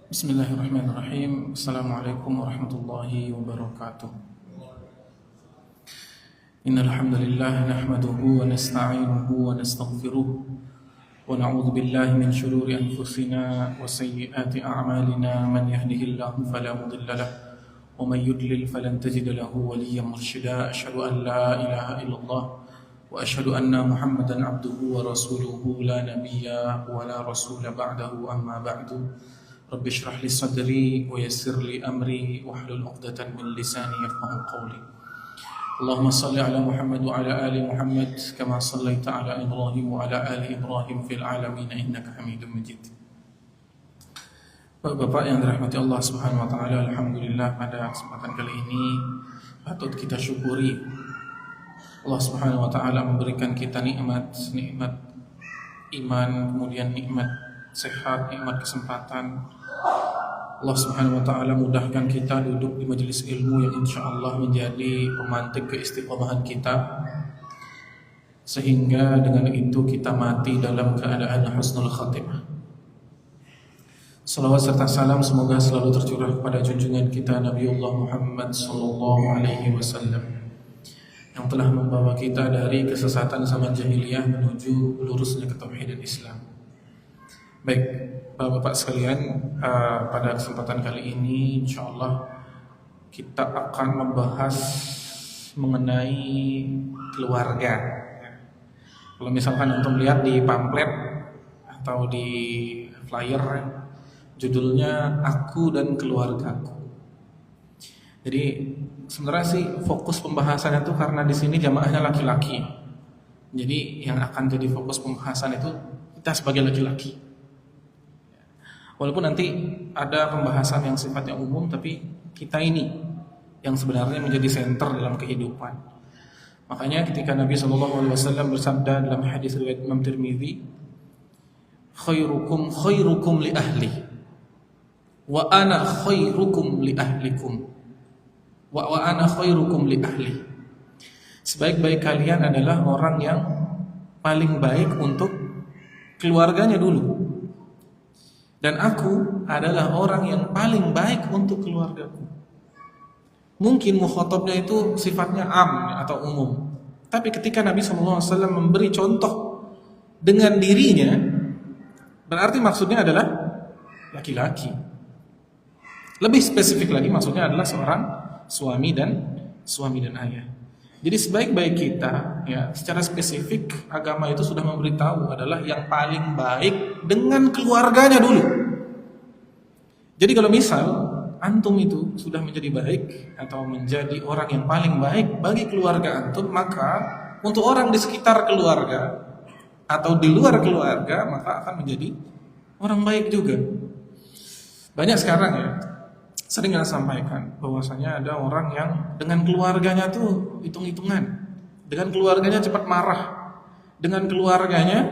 Bismillahirrahmanirrahim. Assalamualaikum warahmatullahi wabarakatuh. Innal hamdalillah nahmaduhu wa nasta'inuhu wa nastaghfiruh wa na'udzu billahi min shururi anfusina wa sayyiati a'malina man yahdihillahu fala mudilla lahu wa man yudlil falan tajida lahu waliyyan mursyida. Asyhadu an la ilaha illallah wa asyhadu anna Muhammadan abduhu wa rasuluhu la nabiyya wa la rasula ba'dahu amma ba'du. Rabbi shrah li sadri wa yassir li amri wahlul 'uqdatan min lisani yafqahu qawli. Allahumma shalli ala Muhammad wa ala ali Muhammad kama shallaita ala Ibrahim wa ala ali Ibrahim fil alamin innaka Hamidum Majid. Bapak yang dirahmati Allah Subhanahu wa taala, alhamdulillah pada kesempatan kali ini patut kita syukuri Allah Subhanahu wa taala memberikan kita nikmat iman, kemudian nikmat sehat, nikmat kesempatan. Allah Subhanahu wa taala mudahkan kita duduk di majelis ilmu yang insyaallah menjadi pemantik keistiqomahan kita, sehingga dengan itu kita mati dalam keadaan husnul khatimah. Salawat serta salam semoga selalu tercurah kepada junjungan kita Nabiullah Muhammad sallallahu alaihi wasallam yang telah membawa kita dari kesesatan zaman jahiliyah menuju lurusnya ketauhidan Islam. Baik, Bapak-bapak sekalian, pada kesempatan kali ini insyaallah kita akan membahas mengenai keluarga. Kalau misalkan antum lihat di pamflet atau di flyer, judulnya Aku dan Keluargaku. Jadi sebenarnya sih fokus pembahasannya itu karena di sini jamaahnya laki-laki. Jadi yang akan jadi fokus pembahasan itu kita sebagai laki-laki. Walaupun nanti ada pembahasan yang sifatnya umum, tapi kita ini yang sebenarnya menjadi center dalam kehidupan. Makanya ketika Nabi SAW bersabda dalam hadis riwayat Imam Tirmidzi, khairukum li ahli wa ana khairukum li ahlikum wa ana khairukum li ahli. Sebaik-baik kalian adalah orang yang paling baik untuk keluarganya dulu, dan aku adalah orang yang paling baik untuk keluargaku. Mungkin mukhatabnya itu sifatnya am atau umum, tapi ketika Nabi SAW memberi contoh dengan dirinya, berarti maksudnya adalah laki-laki. Lebih spesifik lagi maksudnya adalah seorang suami dan ayah. Jadi sebaik-baik kita, ya, secara spesifik agama itu sudah memberitahu adalah yang paling baik dengan keluarganya dulu. Jadi kalau misal antum itu sudah menjadi baik atau menjadi orang yang paling baik bagi keluarga antum, maka untuk orang di sekitar keluarga atau di luar keluarga maka akan menjadi orang baik juga. Banyak sekarang ya, sering saya sampaikan bahwasanya ada orang yang dengan keluarganya tuh hitung-hitungan, dengan keluarganya cepat marah, dengan keluarganya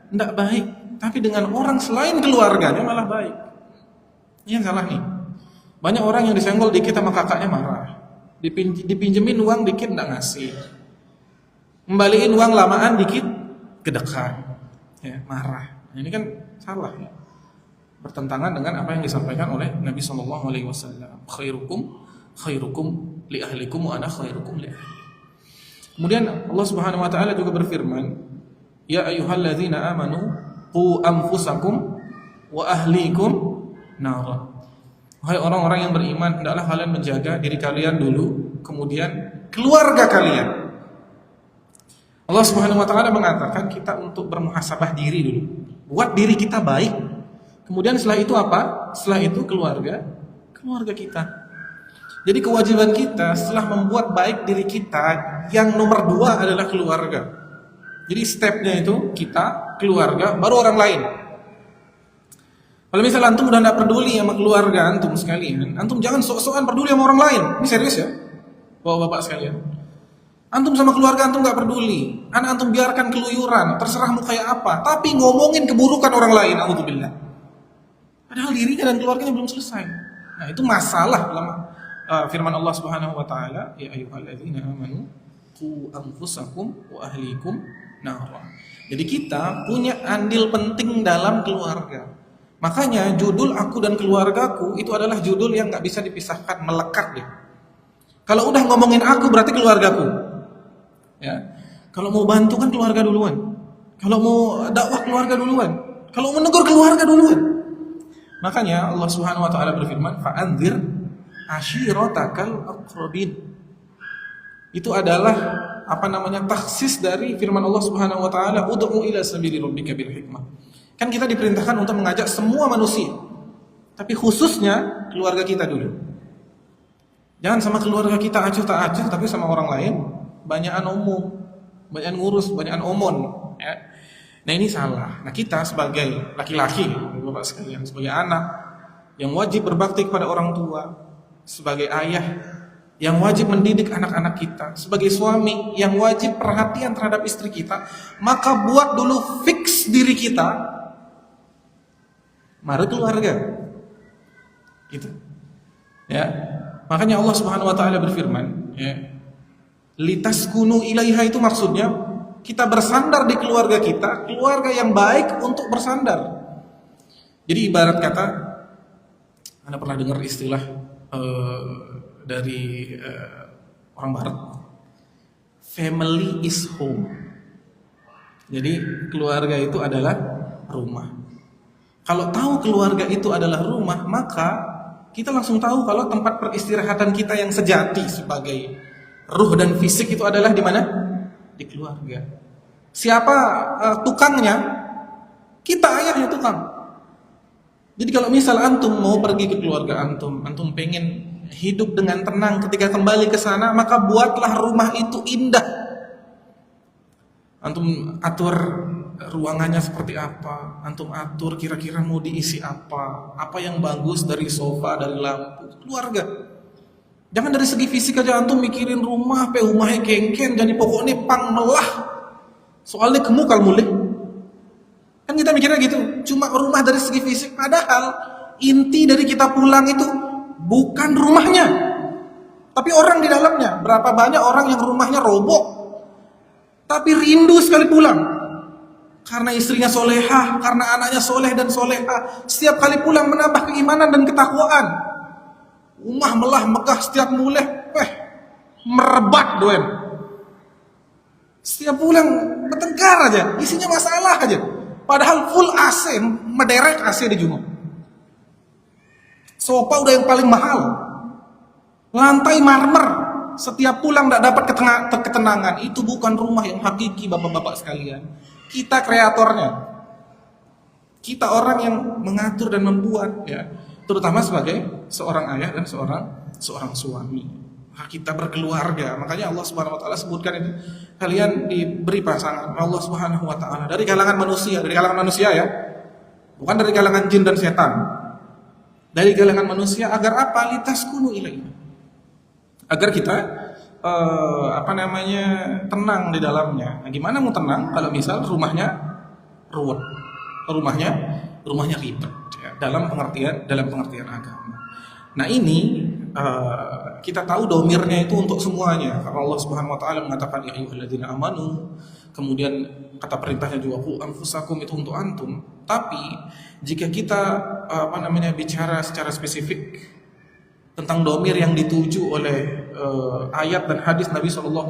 tidak baik, tapi dengan orang selain keluarganya malah baik. Ini yang salah nih. Banyak orang yang disenggol dikit sama kakaknya marah, dipinjemin uang dikit tidak ngasih, kembaliin uang lamaan dikit kedekan, ya, marah. Ini kan salah ya, bertentangan dengan apa yang disampaikan oleh Nabi SAW. Khairukum li ahlikum wa ana khairukum li ahli. Kemudian Allah Subhanahu wa taala juga berfirman, ya ayyuhalladzina amanu qu anfusakum wa ahlikum nar. Wahai orang-orang yang beriman, hendaklah kalian menjaga diri kalian dulu, kemudian keluarga kalian. Allah Subhanahu wa taala mengatakan kita untuk bermuhasabah diri dulu. Buat diri kita baik. Kemudian setelah itu apa? Setelah itu keluarga kita. Jadi kewajiban kita setelah membuat baik diri kita, yang nomor 2 adalah keluarga. Jadi stepnya itu kita, keluarga, baru orang lain. Kalau misalnya antum udah tidak peduli sama keluarga antum sekalian, antum jangan sok-sokan peduli sama orang lain. Ini serius ya, bapak-bapak sekalian. Antum sama keluarga antum gak peduli, anak antum biarkan keluyuran, terserah mau kayak apa, tapi ngomongin keburukan orang lain, a'udzubillah. Padahal dirinya dan keluarganya belum selesai. Nah, itu masalah dalam firman Allah Subhanahu wa taala, ya ayyuhalladzina amanu qu anfusakum wa ahlikum nar. Jadi kita punya andil penting dalam keluarga. Makanya judul Aku dan Keluargaku itu adalah judul yang nggak bisa dipisahkan, melekat deh. Kalau udah ngomongin aku berarti keluargaku. Ya. Kalau mau bantu kan keluarga duluan. Kalau mau dakwah keluarga duluan. Kalau menegur keluarga duluan. Makanya Allah Subhanahu wa taala berfirman, "Fa'anzir ashiratakal aqrabin." Itu adalah taksis dari firman Allah Subhanahu wa taala, "Ud'u ila sabili rabbika bil hikmah." Kan kita diperintahkan untuk mengajak semua manusia. Tapi khususnya keluarga kita dulu. Jangan sama keluarga kita acuh tak acuh, tapi sama orang lain banyakan omong, banyakan ngurus, banyakan omon. Ya. Nah ini salah. Nah kita sebagai laki-laki, bapak sekalian, sebagai anak yang wajib berbakti kepada orang tua, sebagai ayah yang wajib mendidik anak-anak kita, sebagai suami yang wajib perhatian terhadap istri kita, maka buat dulu fix diri kita, mari keluarga, gitu. Ya. Makanya Allah Subhanahu wa taala berfirman, ya, litaskunu ilaiha itu maksudnya kita bersandar di keluarga kita, keluarga yang baik untuk bersandar. Jadi ibarat kata, Anda pernah dengar istilah dari orang barat, family is home. Jadi keluarga itu adalah rumah. Kalau tahu keluarga itu adalah rumah, maka kita langsung tahu kalau tempat peristirahatan kita yang sejati sebagai ruh dan fisik itu adalah di mana? Di keluarga. Siapa tukangnya? Kita ayahnya tukang. Jadi kalau misal antum mau pergi ke keluarga antum pengen hidup dengan tenang ketika kembali ke sana, maka buatlah rumah itu indah. Antum atur ruangannya seperti apa, antum atur kira-kira mau diisi apa yang bagus dari sofa, dari lampu, keluarga. Jangan dari segi fisik aja antum mikirin rumah, rumahnya kengken, jadi pokoknya pang melah, soalnya kemukal mulih. Kan kita mikirnya gitu, cuma rumah dari segi fisik, padahal inti dari kita pulang itu bukan rumahnya, tapi orang di dalamnya. Berapa banyak orang yang rumahnya roboh, tapi rindu sekali pulang. Karena istrinya solehah, karena anaknya soleh dan solehah, setiap kali pulang menambah keimanan dan ketakwaan. Rumah melah megah setiap mulai, merebat doen. Setiap pulang bertengkar aja, isinya masalah aja. Padahal full AC, mederek AC di Jumat. Sofa udah yang paling mahal, lantai marmer. Setiap pulang tidak dapat ketenangan. Itu bukan rumah yang hakiki, bapak-bapak sekalian. Kita kreatornya, kita orang yang mengatur dan membuat, ya, terutama sebagai seorang ayah dan seorang suami. Maka kita berkeluarga. Makanya Allah Subhanahu wa taala sebutkan itu, kalian diberi pasangan Allah Subhanahu wa taala dari kalangan manusia ya. Bukan dari kalangan jin dan setan. Dari kalangan manusia agar apa? Litaskunu ilaihi. Agar kita tenang di dalamnya. Nah, gimana mau tenang kalau misal rumahnya ruwet, rumahnya ribet, ya, dalam pengertian agama. Nah ini kita tahu domirnya itu untuk semuanya. Karena Allah Subhanahu wa taala mengatakan ya ayyuhalladzina amanu, kemudian kata perintahnya juga qu anfusakum, itu untuk antum. Tapi jika kita bicara secara spesifik tentang domir yang dituju oleh ayat dan hadis Nabi SAW,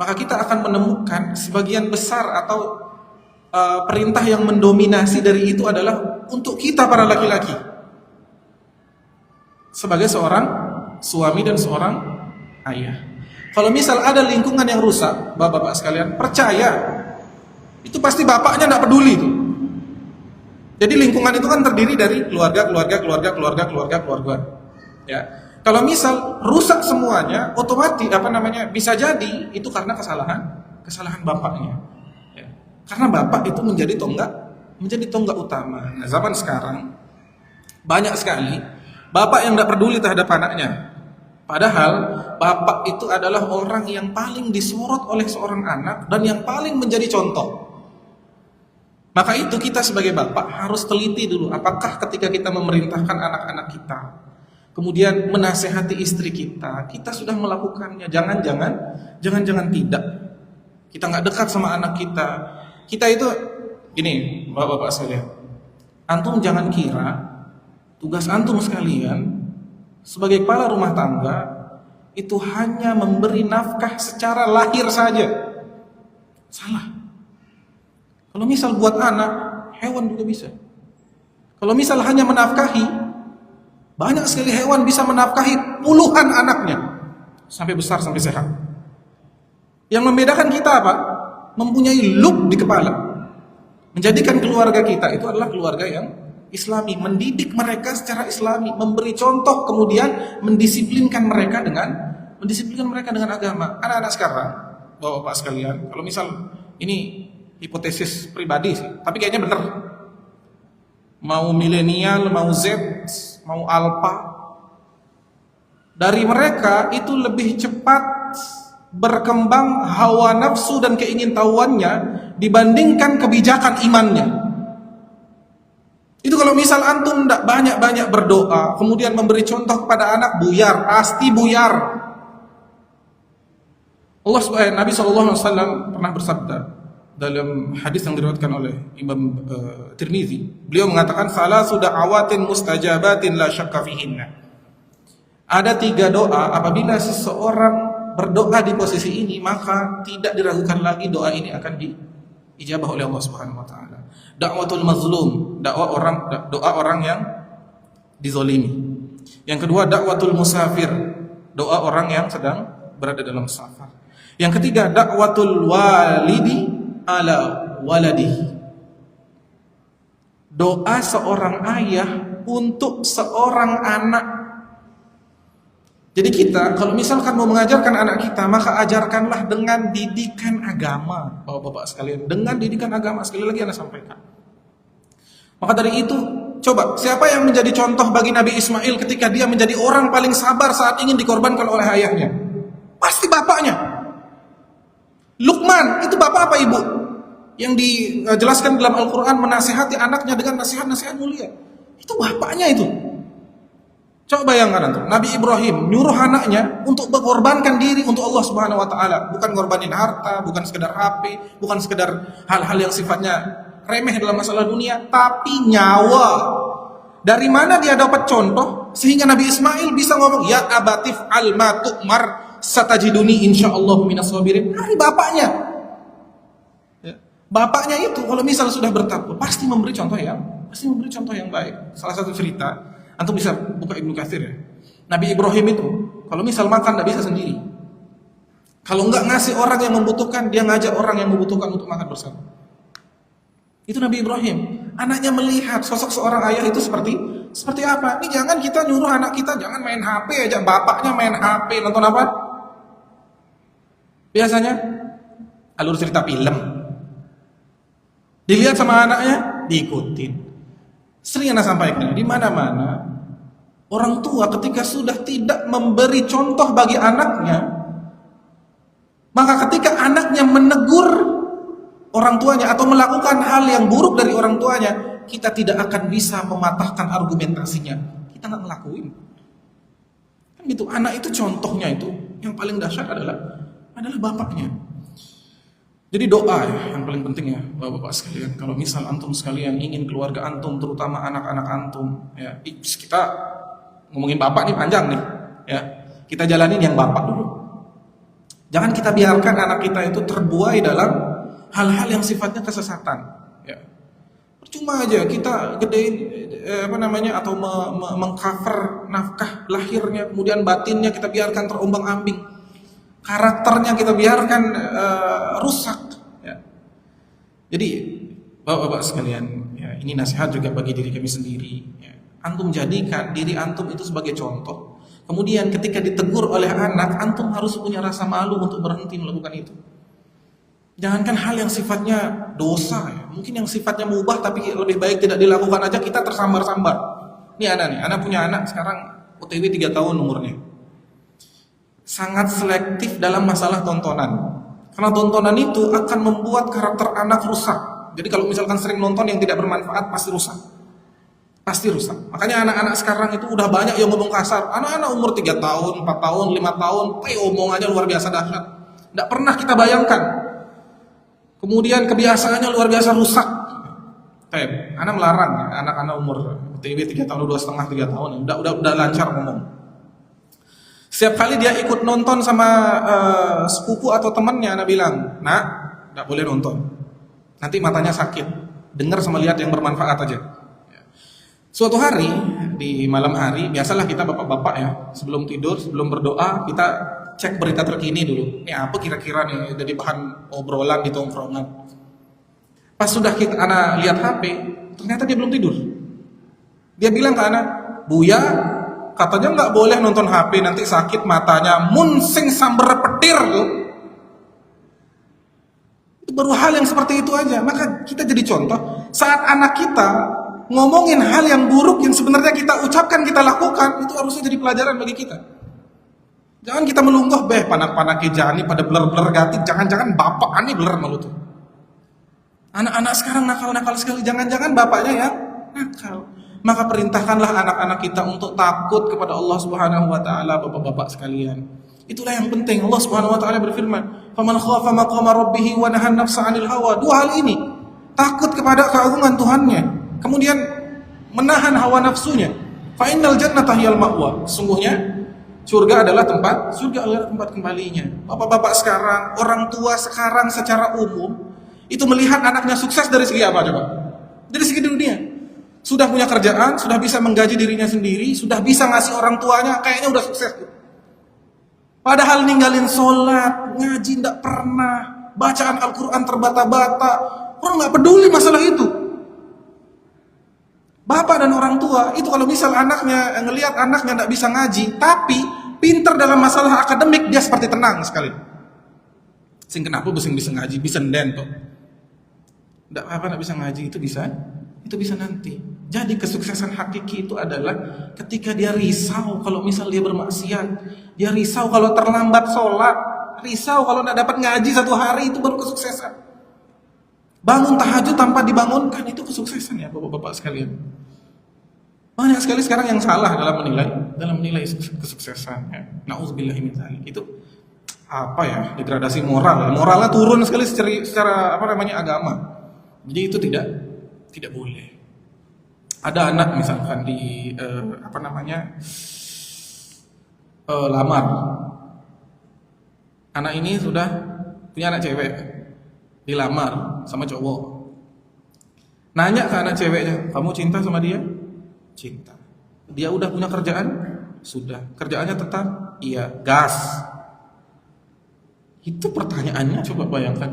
maka kita akan menemukan sebagian besar atau perintah yang mendominasi dari itu adalah untuk kita para laki-laki sebagai seorang suami dan seorang ayah. Kalau misal ada lingkungan yang rusak, bapak-bapak sekalian, percaya itu pasti bapaknya tidak peduli tuh. Jadi lingkungan itu kan terdiri dari keluarga. Ya, kalau misal rusak semuanya, otomatis bisa jadi itu karena kesalahan bapaknya. Ya. Karena bapak itu menjadi tonggak utama. Nah, zaman sekarang banyak sekali bapak yang tidak peduli terhadap anaknya. Padahal bapak itu adalah orang yang paling disorot oleh seorang anak dan yang paling menjadi contoh. Maka itu kita sebagai bapak harus teliti dulu, apakah ketika kita memerintahkan anak-anak kita, kemudian menasehati istri kita sudah melakukannya. Jangan tidak. Kita nggak dekat sama anak kita. Kita itu gini, bapak-bapak sekalian. Antum jangan kira tugas antum sekalian sebagai kepala rumah tangga itu hanya memberi nafkah secara lahir saja. Salah. Kalau misal buat anak, hewan juga bisa. Kalau misal hanya menafkahi, banyak sekali hewan bisa menafkahi puluhan anaknya sampai besar, sampai sehat. Yang membedakan kita apa? Mempunyai lub di kepala. Menjadikan keluarga kita itu adalah keluarga yang Islami, mendidik mereka secara Islami, memberi contoh, kemudian mendisiplinkan mereka dengan agama. Anak-anak sekarang, bapak-bapak sekalian, kalau misal ini hipotesis pribadi sih, tapi kayaknya benar. Mau milenial, mau Z, mau alpha, dari mereka itu lebih cepat berkembang hawa nafsu dan keingintahuannya dibandingkan kebijakan imannya. Itu kalau misal antum tidak banyak-banyak berdoa, kemudian memberi contoh kepada anak, buyar, pasti buyar. Nabi SAW pernah bersabda dalam hadis yang diriwayatkan oleh Imam Tirmizi, beliau mengatakan salah sudah awatin mustajabatin la syakka fihinna. Ada 3 doa apabila seseorang berdoa di posisi ini, maka tidak diragukan lagi doa ini akan diijabah oleh Allah Subhanahu wa taala. Da'watul mazlum, doa orang yang dizalimi. Yang kedua, da'watul musafir, doa orang yang sedang berada dalam safar. Yang ketiga, da'watul walidi ala waladihi, doa seorang ayah untuk seorang anak. Jadi kita kalau misalkan mau mengajarkan anak kita, maka ajarkanlah dengan didikan agama, bapak-bapak sekalian, dengan didikan agama. Sekali lagi Anda sampaikan. Maka dari itu, coba siapa yang menjadi contoh bagi Nabi Ismail ketika dia menjadi orang paling sabar saat ingin dikorbankan oleh ayahnya? Pasti bapaknya. Luqman, itu bapak apa ibu? Yang dijelaskan dalam Al-Quran menasihati anaknya dengan nasihat-nasihat mulia. Itu bapaknya itu. Coba bayangkan antum, Nabi Ibrahim nyuruh anaknya untuk berkorbankan diri untuk Allah Subhanahu wa taala, bukan ngorbanin harta, bukan sekedar HP, bukan sekedar hal-hal yang sifatnya remeh dalam masalah dunia, tapi nyawa. Dari mana dia dapat contoh sehingga Nabi Ismail bisa ngomong, "Ya abatif al ma tu'mar satajiduni insyaallah minas sabirin." Dari bapaknya. Ya. Bapaknya itu kalau misal sudah bertakwa, pasti memberi contoh yang baik. Salah satu cerita, antum bisa buka Ibnu Katsir ya. Nabi Ibrahim itu kalau misal makan tidak bisa sendiri. Kalau enggak ngasih orang yang membutuhkan, dia ngajak orang yang membutuhkan untuk makan bersama. Itu Nabi Ibrahim. Anaknya melihat sosok seorang ayah itu seperti apa. Ini jangan kita nyuruh anak kita jangan main HP aja. Bapaknya main HP, nonton apa? Biasanya alur cerita film. Dilihat sama anaknya, diikutin. Sering Anda sampaikan, di mana-mana orang tua ketika sudah tidak memberi contoh bagi anaknya, maka ketika anaknya menegur orang tuanya atau melakukan hal yang buruk dari orang tuanya, kita tidak akan bisa mematahkan argumentasinya. Kita nggak ngelakuin. Kan gitu. Anak itu contohnya itu yang paling dahsyat adalah bapaknya. Jadi doa ya, yang paling penting ya, bapak-bapak sekalian. Kalau misal antum sekalian ingin keluarga antum, terutama anak-anak antum, ya kita ngomongin bapak nih panjang nih, ya kita jalanin yang bapak dulu. Jangan kita biarkan anak kita itu terbuai dalam hal-hal yang sifatnya kesesatan. Ya. Percuma aja kita gedein atau mengcover nafkah lahirnya, kemudian batinnya kita biarkan terombang-ambing. Karakternya kita biarkan rusak. Ya. Jadi bapak-bapak sekalian, ya, ini nasihat juga bagi diri kami sendiri. Ya. Antum jadikan diri antum itu sebagai contoh. Kemudian ketika ditegur oleh anak, antum harus punya rasa malu untuk berhenti melakukan itu. Jangankan hal yang sifatnya dosa, ya. Mungkin yang sifatnya mubah tapi lebih baik tidak dilakukan aja kita tersambar-sambar. Ini anak punya anak sekarang OTW 3 tahun umurnya. Sangat selektif dalam masalah tontonan. Karena tontonan itu akan membuat karakter anak rusak. Jadi kalau misalkan sering nonton yang tidak bermanfaat pasti rusak. Pasti rusak. Makanya anak-anak sekarang itu udah banyak yang ngomong kasar. Anak-anak umur 3 tahun, 4 tahun, 5 tahun, omongannya luar biasa dahsyat. Tidak pernah kita bayangkan. Kemudian kebiasaannya luar biasa rusak. Kayak, anak melarang ya, anak-anak umur TW 3 tahun, 2,5, 3 tahun, udah lancar ngomong. Setiap kali dia ikut nonton sama sepupu atau temannya, anak bilang, nak, nggak boleh nonton. Nanti matanya sakit. Dengar sama lihat yang bermanfaat aja. Suatu hari di malam hari, biasalah kita bapak-bapak ya, sebelum tidur, sebelum berdoa, kita cek berita terkini dulu. Ini apa kira-kira nih jadi bahan obrolan di tongkrongan. Pas sudah anak lihat HP, ternyata dia belum tidur. Dia bilang ke anak, Buya, katanya nggak boleh nonton HP, nanti sakit matanya. Munsing samber petir tuh. Itu baru hal yang seperti itu aja. Maka kita jadi contoh, saat anak kita ngomongin hal yang buruk yang sebenarnya kita ucapkan, kita lakukan, itu harusnya jadi pelajaran bagi kita. Jangan kita melunggah, panak-panak jani pada blur-blur gati, jangan-jangan bapak ani blur malu tuh. Anak-anak sekarang nakal-nakal sekali, jangan-jangan bapaknya ya nakal. Maka perintahkanlah anak-anak kita untuk takut kepada Allah Subhanahu wa taala, bapak-bapak sekalian. Itulah yang penting. Allah Subhanahu wa taala berfirman, "Faman khafa maqama rabbih wa nahan nafsa 'anil hawa." Dua hal ini, takut kepada keagungan Tuhannya, kemudian menahan hawa nafsunya. Fa innal jannata hiyal ma'wa. Sungguhnya surga adalah tempat kembalinya. Bapak-bapak sekarang, orang tua sekarang secara umum itu melihat anaknya sukses dari segi apa coba? Dari segi dunia. Sudah punya kerjaan, sudah bisa menggaji dirinya sendiri, sudah bisa ngasih orang tuanya, kayaknya udah sukses tuh. Padahal ninggalin sholat, ngaji nggak pernah, bacaan Al-Quran terbata-bata, orang nggak peduli masalah itu. Bapak dan orang tua itu kalau misal anaknya ngelihat anaknya nggak bisa ngaji, tapi pinter dalam masalah akademik, dia seperti tenang sekali. Sing kenapa bisa ngaji, bisa nden tuh. Nggak bisa ngaji, itu bisa nanti. Jadi kesuksesan hakiki itu adalah ketika dia risau kalau misal dia bermaksiat, dia risau kalau terlambat sholat, risau kalau nggak dapat ngaji satu hari, itu baru kesuksesan. Bangun tahajud tanpa dibangunkan, itu kesuksesan ya bapak-bapak sekalian. Banyak sekali sekarang yang salah dalam menilai kesuksesan ya. Nauzubillahi min dzalik. Itu apa ya, degradasi moral. Moralnya turun sekali secara agama. Jadi itu tidak boleh. Ada anak misalkan lamar. Anak ini sudah punya anak cewek, dilamar sama cowok. Nanya ke anak ceweknya, kamu cinta sama dia? Cinta. Dia udah punya kerjaan? Sudah. Kerjaannya tetap? Iya. Gas. Itu pertanyaannya, coba bayangkan.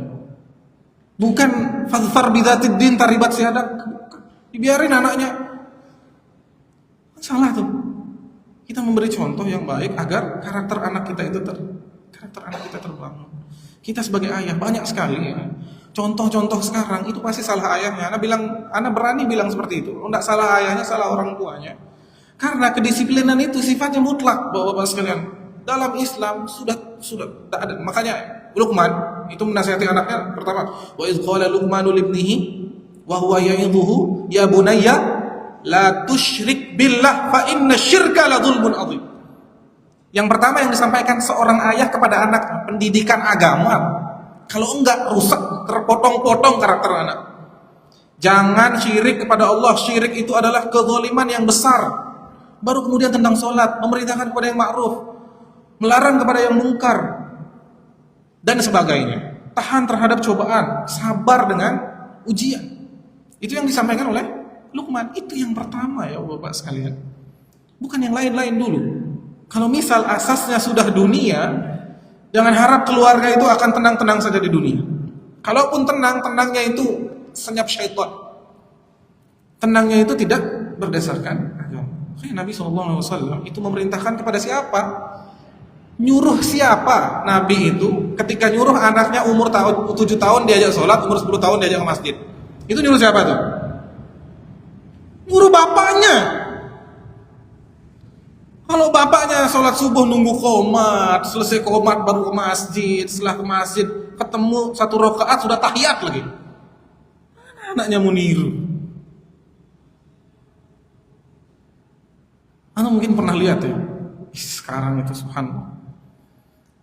Bukan fadfar bidzatid din taribat siadak. Dibiarin anaknya. Salah tuh. Kita memberi contoh yang baik agar karakter anak kita terbangun. Kita sebagai ayah banyak sekali ya. Contoh-contoh sekarang itu pasti salah ayahnya. Anak berani bilang seperti itu. Enggak salah ayahnya, salah orang tuanya. Karena kedisiplinan itu sifatnya mutlak, Bapak-bapak sekalian. Dalam Islam sudah tak ada. Makanya Luqman itu menasihati anaknya pertama, wa idz qala Luqmanu libnihi wa huwa ya'idhuhu ya bunayya la tusyrik billah fa inna syirka la dzulmun adzim. Yang pertama yang disampaikan seorang ayah kepada anak, pendidikan agama. Kalau enggak rusak, terpotong-potong karakter anak. Jangan syirik kepada Allah. Syirik itu adalah kezaliman yang besar. Baru kemudian tentang sholat, memerintahkan kepada yang ma'ruf, melarang kepada yang mungkar, dan sebagainya. Tahan terhadap cobaan, sabar dengan ujian. Itu yang disampaikan oleh Luqman. Itu yang pertama ya Bapak sekalian. Bukan yang lain-lain dulu. Kalau misal asasnya sudah dunia, jangan harap keluarga itu akan tenang-tenang saja di dunia. Kalaupun tenangnya itu senyap syaitan. Tenangnya itu tidak berdasarkan agama. Nabi SAW itu memerintahkan kepada siapa? Nyuruh siapa? Nabi itu ketika nyuruh anaknya umur 7 tahun diajak sholat, umur 10 tahun diajak ke masjid. Itu nyuruh siapa tuh? Nyuruh bapaknya. Kalau bapaknya sholat subuh nunggu qomat, selesai qomat baru ke masjid, setelah ke masjid ketemu 1 rakaat sudah tahiyat lagi. Anaknya mau niru. Anda mungkin pernah lihat ya, sekarang itu subhanallah.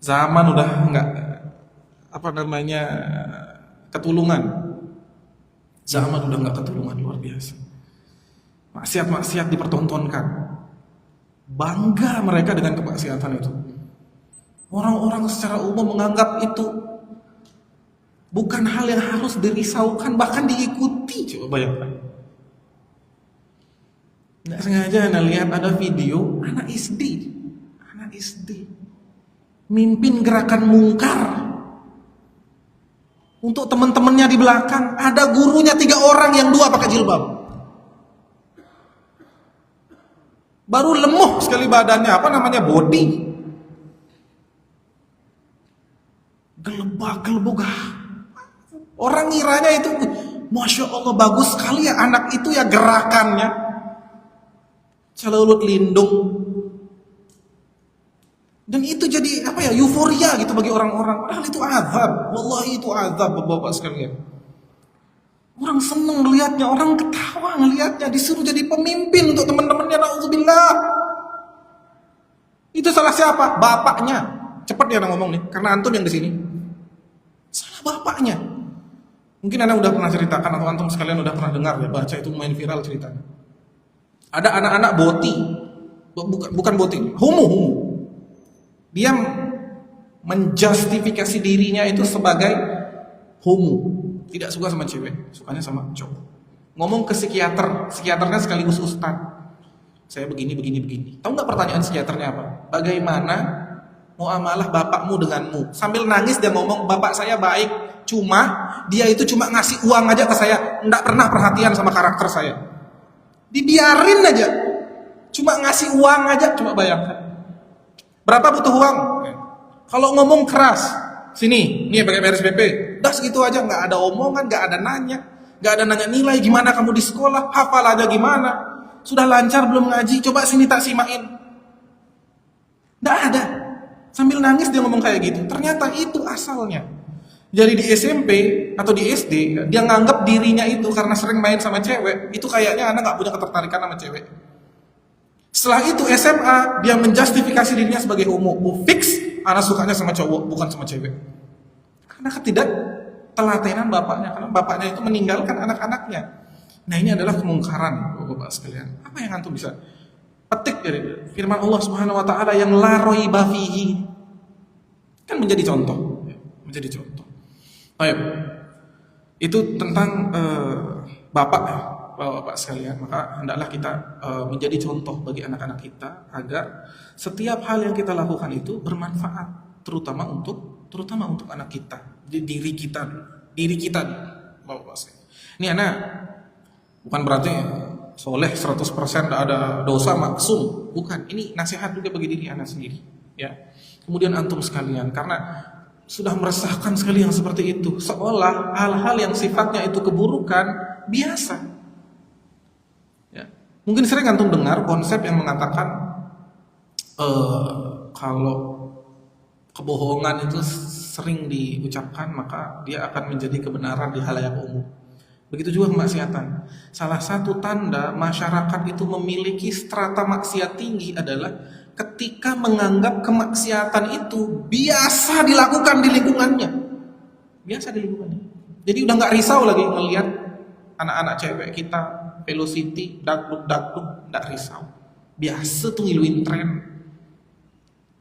Zaman udah enggak ketulungan. Zaman udah nggak ketulungan, luar biasa. Maksiat-maksiat dipertontonkan. Bangga mereka dengan kemaksiatan itu. Orang-orang secara umum menganggap itu bukan hal yang harus dirisaukan, bahkan diikuti. Coba bayangkan. Nggak sengaja Anda lihat ada video anak SD mimpin gerakan mungkar. Untuk teman-temannya di belakang ada gurunya 3 orang, yang 2 pakai jilbab. Baru lemuh sekali badannya, apa namanya, body. Gelebak-gelebuk. Orang ngiranya itu, Masya Allah bagus sekali ya anak itu ya gerakannya. Celulut lindung. Dan itu jadi apa ya, euforia gitu bagi orang-orang. Padahal itu azab. Wallahi itu azab, Bapak-bapak sekalian. Orang seneng ngelihatnya, orang ketawa ngelihatnya, disuruh jadi pemimpin untuk teman-temannya, naudzubillah. Itu salah siapa? Bapaknya. Cepat dia ngomong nih, karena antum yang di sini. Salah bapaknya. Mungkin Anda udah pernah ceritakan atau antum sekalian udah pernah dengar ya, baca itu main viral ceritanya. Ada anak-anak boti. Bukan boti, homo. Dia menjustifikasi dirinya itu sebagai homo, tidak suka sama cewek, sukanya sama cowok. Ngomong ke psikiaternya sekaligus ustaz. Saya begini. Tahu nggak pertanyaan psikiaternya apa? Bagaimana muamalah bapakmu denganmu? Sambil nangis dia ngomong, bapak saya baik, dia itu cuma ngasih uang aja ke saya, nggak pernah perhatian sama karakter saya. Dibiarin aja, cuma ngasih uang aja, coba bayangkan. Berapa butuh uang? Kalau ngomong keras, sini, nih pakai PRSPP, udah segitu aja, nggak ada omongan, nggak ada nanya nilai, gimana kamu di sekolah, hafal aja gimana, sudah lancar belum ngaji, coba sini tak simain. Nggak ada. Sambil nangis dia ngomong kayak gitu. Ternyata itu asalnya. Jadi di SMP atau di SD, dia nganggap dirinya itu karena sering main sama cewek, itu kayaknya anak nggak punya ketertarikan sama cewek. Setelah itu SMA, dia menjustifikasi dirinya sebagai homo. Fix, anak sukanya sama cowok, bukan sama cewek. Karena ketidaktelatenan bapaknya. Karena bapaknya itu meninggalkan anak-anaknya. Nah, ini adalah kemungkaran, Bapak sekalian. Apa yang antum bisa petik dari firman Allah Subhanahu wa taala yang la raiba fihi? Kan menjadi contoh. Baik. Itu tentang Bapak sekalian, maka hendaklah kita menjadi contoh bagi anak-anak kita agar setiap hal yang kita lakukan itu bermanfaat, terutama untuk anak kita, diri kita, Bapak sekalian. Ini anak bukan berarti soleh 100% tidak ada dosa maksum, bukan. Ini nasihat juga bagi diri anak sendiri, ya. Kemudian antum sekalian, karena sudah meresahkan sekali yang seperti itu, seolah hal-hal yang sifatnya itu keburukan biasa. Mungkin sering antum dengar konsep yang mengatakan kalau kebohongan itu sering diucapkan maka dia akan menjadi kebenaran di halayak umum. Begitu juga kemaksiatan. Salah satu tanda masyarakat itu memiliki strata maksiat tinggi adalah ketika menganggap kemaksiatan itu biasa dilakukan di lingkungannya. Jadi udah nggak risau lagi ngelihat anak-anak cewek kita velocity, dagduk, nggak risau. Biasa tuh ngiluin tren.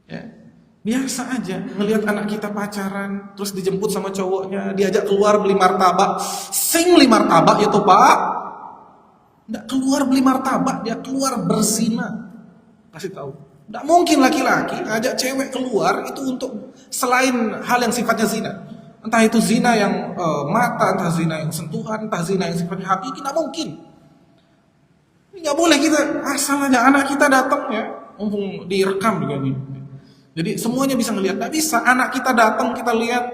Ya. Biasa aja ngelihat anak kita pacaran, terus dijemput sama cowoknya, diajak keluar beli martabak. Sing beli martabak ya tuh Pak. Nggak keluar beli martabak, dia keluar berzina. Kasih tahu. Nggak mungkin laki-laki ajak cewek keluar itu untuk selain hal yang sifatnya zina. Entah itu zina yang mata, entah zina yang sentuhan, entah zina yang sifatnya hakiki, nggak mungkin. Nggak boleh kita asal aja anak kita datang ya, mumpung direkam juga nih. Jadi semuanya bisa ngelihat. Nggak bisa anak kita datang kita lihat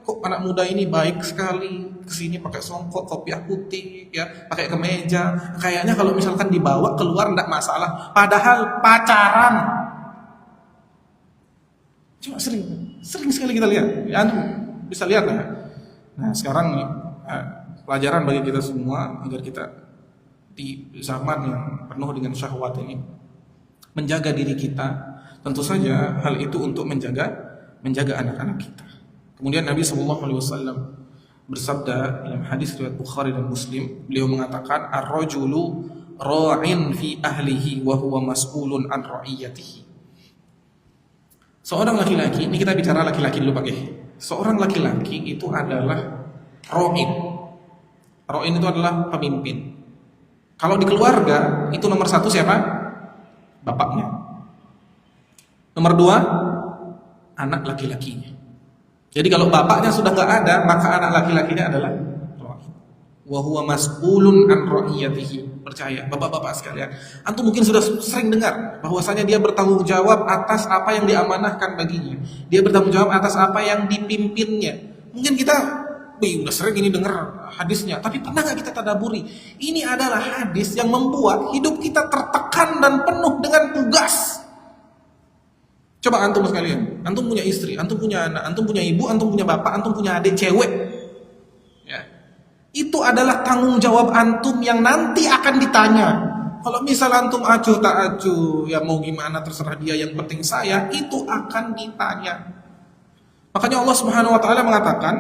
kok anak muda ini baik sekali, kesini pakai songkok, kopiah putih, ya pakai kemeja. Kayaknya kalau misalkan dibawa keluar nggak masalah. Padahal pacaran. Cuma sering sekali kita lihat. Ya, bisa lihat ya. Nah sekarang nih pelajaran bagi kita semua agar kita di zaman yang penuh dengan syahwat ini menjaga diri kita, tentu saja hal itu untuk menjaga anak-anak kita. Kemudian Nabi SAW bersabda dalam hadis riwayat Bukhari dan Muslim, beliau mengatakan ar-rajulu ra'in fi ahlihi wa huwa mas'ulun an ra'iyatihi. Seorang laki-laki, ini kita bicara laki-laki dulu Pak. Seorang laki-laki itu adalah ra'in. Ra'in itu adalah pemimpin. Kalau di keluarga itu nomor satu siapa? Bapaknya. Nomor dua, anak laki-lakinya. Jadi kalau bapaknya sudah nggak ada, maka anak laki-lakinya adalah ra'in. Wa huwa mas'ulun an ra'iyatihi. Percaya, bapak-bapak sekalian, antum mungkin sudah sering dengar bahwasanya dia bertanggung jawab atas apa yang diamanahkan baginya. Dia bertanggung jawab atas apa yang dipimpinnya. Mungkin kita udah sering ini dengar hadisnya, tapi pernah nggak kita tadaburi? Ini adalah hadis yang membuat hidup kita tertekan dan penuh dengan tugas. Coba antum sekalian, antum punya istri, antum punya anak, antum punya ibu, antum punya bapak, antum punya adik cewek. Ya. Itu adalah tanggung jawab antum yang nanti akan ditanya. Kalau misal antum acuh tak acuh, ya mau gimana terserah dia, yang penting saya, itu akan ditanya. Makanya Allah Subhanahu wa taala mengatakan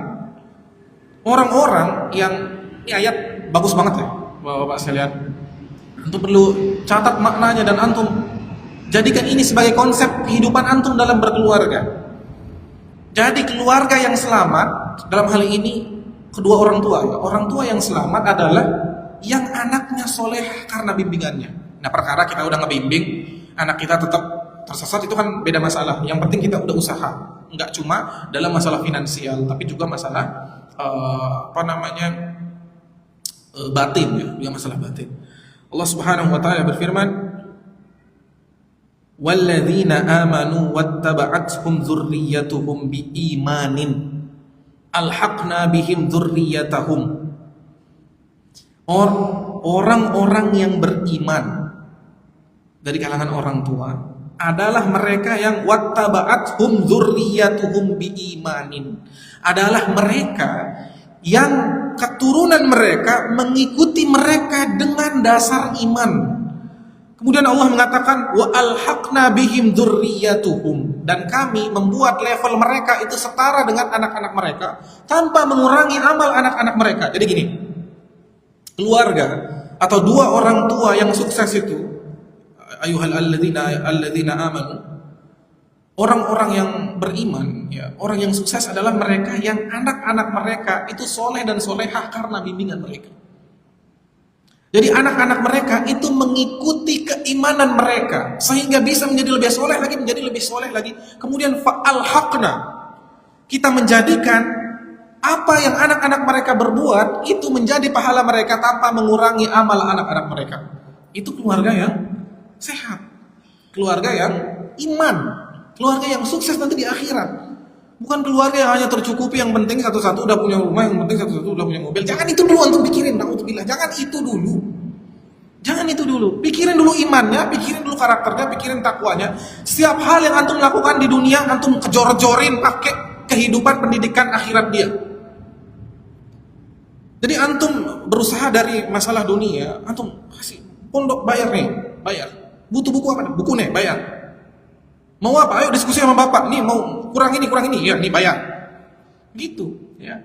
orang-orang yang, ini ayat bagus banget ya, Bapak-bapak sekalian. Antum perlu catat maknanya dan antum jadikan ini sebagai konsep kehidupan antum dalam berkeluarga. Jadi keluarga yang selamat dalam hal ini kedua orang tua. Orang tua yang selamat adalah yang anaknya soleh karena bimbingannya. Nah, perkara kita udah ngebimbing, anak kita tetap tersesat itu kan beda masalah. Yang penting kita udah usaha. Enggak cuma dalam masalah finansial, tapi juga masalah batin ya, juga masalah batin. Allah Subhanahu wa taala berfirman, "Walladzina amanu wattaba'athum dzurriyyatuhum biimanin alhaqna bihim dzurriyyatahum." Orang-orang yang beriman dari kalangan orang tua adalah mereka yang wattaba'athum dzurriyyatuhum biimanin, adalah mereka yang keturunan mereka mengikuti mereka dengan dasar iman. Kemudian Allah mengatakan wa alhaqna bihim dzurriyyatuhum, dan kami membuat level mereka itu setara dengan anak-anak mereka tanpa mengurangi amal anak-anak mereka. Jadi gini, keluarga atau dua orang tua yang sukses itu, alladzina amanu, orang-orang yang beriman ya, orang yang sukses adalah mereka yang anak-anak mereka itu soleh dan solehah karena bimbingan mereka. Jadi anak-anak mereka itu mengikuti keimanan mereka sehingga bisa menjadi lebih soleh lagi, menjadi lebih soleh lagi. Kemudian fa'alhaqna, kita menjadikan apa yang anak-anak mereka berbuat itu menjadi pahala mereka tanpa mengurangi amal anak-anak mereka. Itu keluarga yang sehat, keluarga yang iman, keluarga yang sukses nanti di akhirat. Bukan keluarga yang hanya tercukupi, yang penting satu-satu udah punya rumah, yang penting satu-satu udah punya mobil. Jangan itu dulu antum pikirin, naudzubillah. Jangan itu dulu. Jangan itu dulu. Pikirin dulu imannya, pikirin dulu karakternya, pikirin takwanya. Setiap hal yang antum lakukan di dunia, antum kejor-jorin pakai kehidupan pendidikan akhirat dia. Jadi antum berusaha dari masalah dunia, antum kasih pondok, bayar nih, bayar. Butuh buku apa? Buku nih, bayar. Mau apa? Ayo diskusi sama bapak. Nih mau kurang ini, ya nih bayar. Gitu, ya.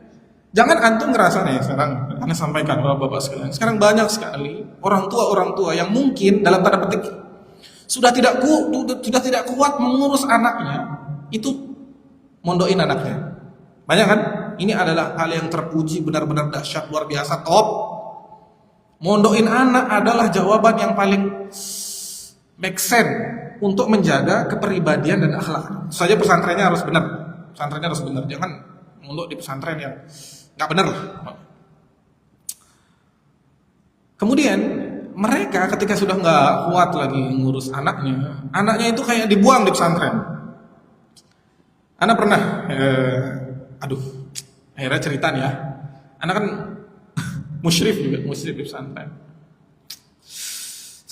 Jangan antum ngerasa nih sekarang, Anda sampaikan bapak-bapak sekalian. Sekarang banyak sekali orang tua yang mungkin dalam tanda petik sudah tidak kuat mengurus anaknya, itu mondokin anaknya. Banyak kan? Ini adalah hal yang terpuji, benar-benar dahsyat, luar biasa, top. Mondokin anak adalah jawaban yang paling make sense untuk menjaga kepribadian dan akhlak. Saja pesantrennya harus benar. Pesantrennya harus benar. Jangan mondok di pesantren yang nggak benar. Kemudian mereka ketika sudah nggak kuat lagi ngurus anaknya itu kayak dibuang di pesantren. Anak pernah, akhirnya cerita nih ya. Anak kan musyrif di pesantren.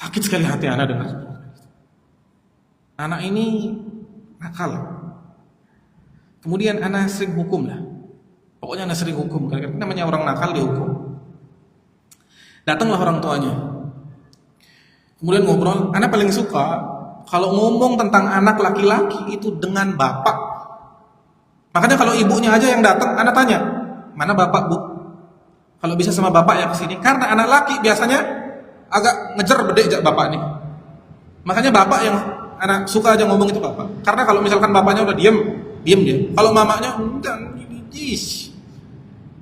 Sakit sekali hati anak dengar. Anak ini nakal. Kemudian anak sering hukum lah. Pokoknya anak sering hukum. Karena namanya orang nakal dihukum. Datanglah orang tuanya. Kemudian ngobrol. Anak paling suka kalau ngomong tentang anak laki-laki itu dengan bapak. Makanya kalau ibunya aja yang datang, anak tanya, mana bapak bu? Kalau bisa sama bapak ya kesini. Karena anak laki biasanya agak ngejer bedek bapak nih. Makanya bapak yang anak suka aja ngomong itu bapak. Karena kalau misalkan bapaknya udah diem dia. Kalau mamanya enggak,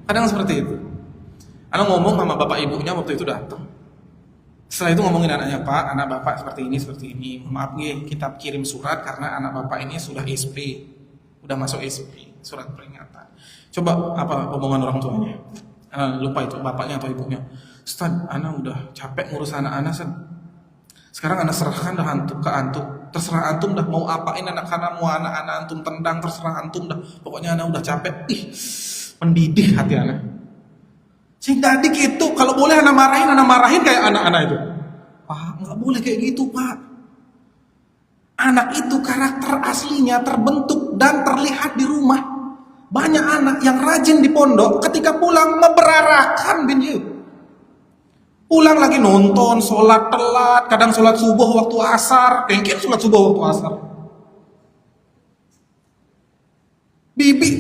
kadang seperti itu. Anak ngomong sama bapak ibunya waktu itu datang. Setelah itu ngomongin anaknya, Pak, anak bapak seperti ini. Maaf nih, kita kirim surat karena anak bapak ini sudah SP, udah masuk SP, surat peringatan. Coba apa omongan orang tuanya? Lupa itu bapaknya atau ibunya. Ustaz, anak udah capek ngurus anak-anak, Ustaz. Sekarang anak serahkan dah ke antum. Terserah antum dah mau apain anak, karena mau anak-anak antum tendang, terserah antum dah. Pokoknya anak udah capek. Mendidih hati anak. Sehingga adik itu kalau boleh anak marahin kayak anak-anak itu. Pak, nggak boleh kayak gitu, Pak. Anak itu karakter aslinya terbentuk dan terlihat di rumah. Banyak anak yang rajin di pondok ketika pulang memberarakan bin Yu. Pulang lagi nonton, sholat telat, kadang sholat subuh waktu asar, mungkin sholat subuh waktu asar. Bibi,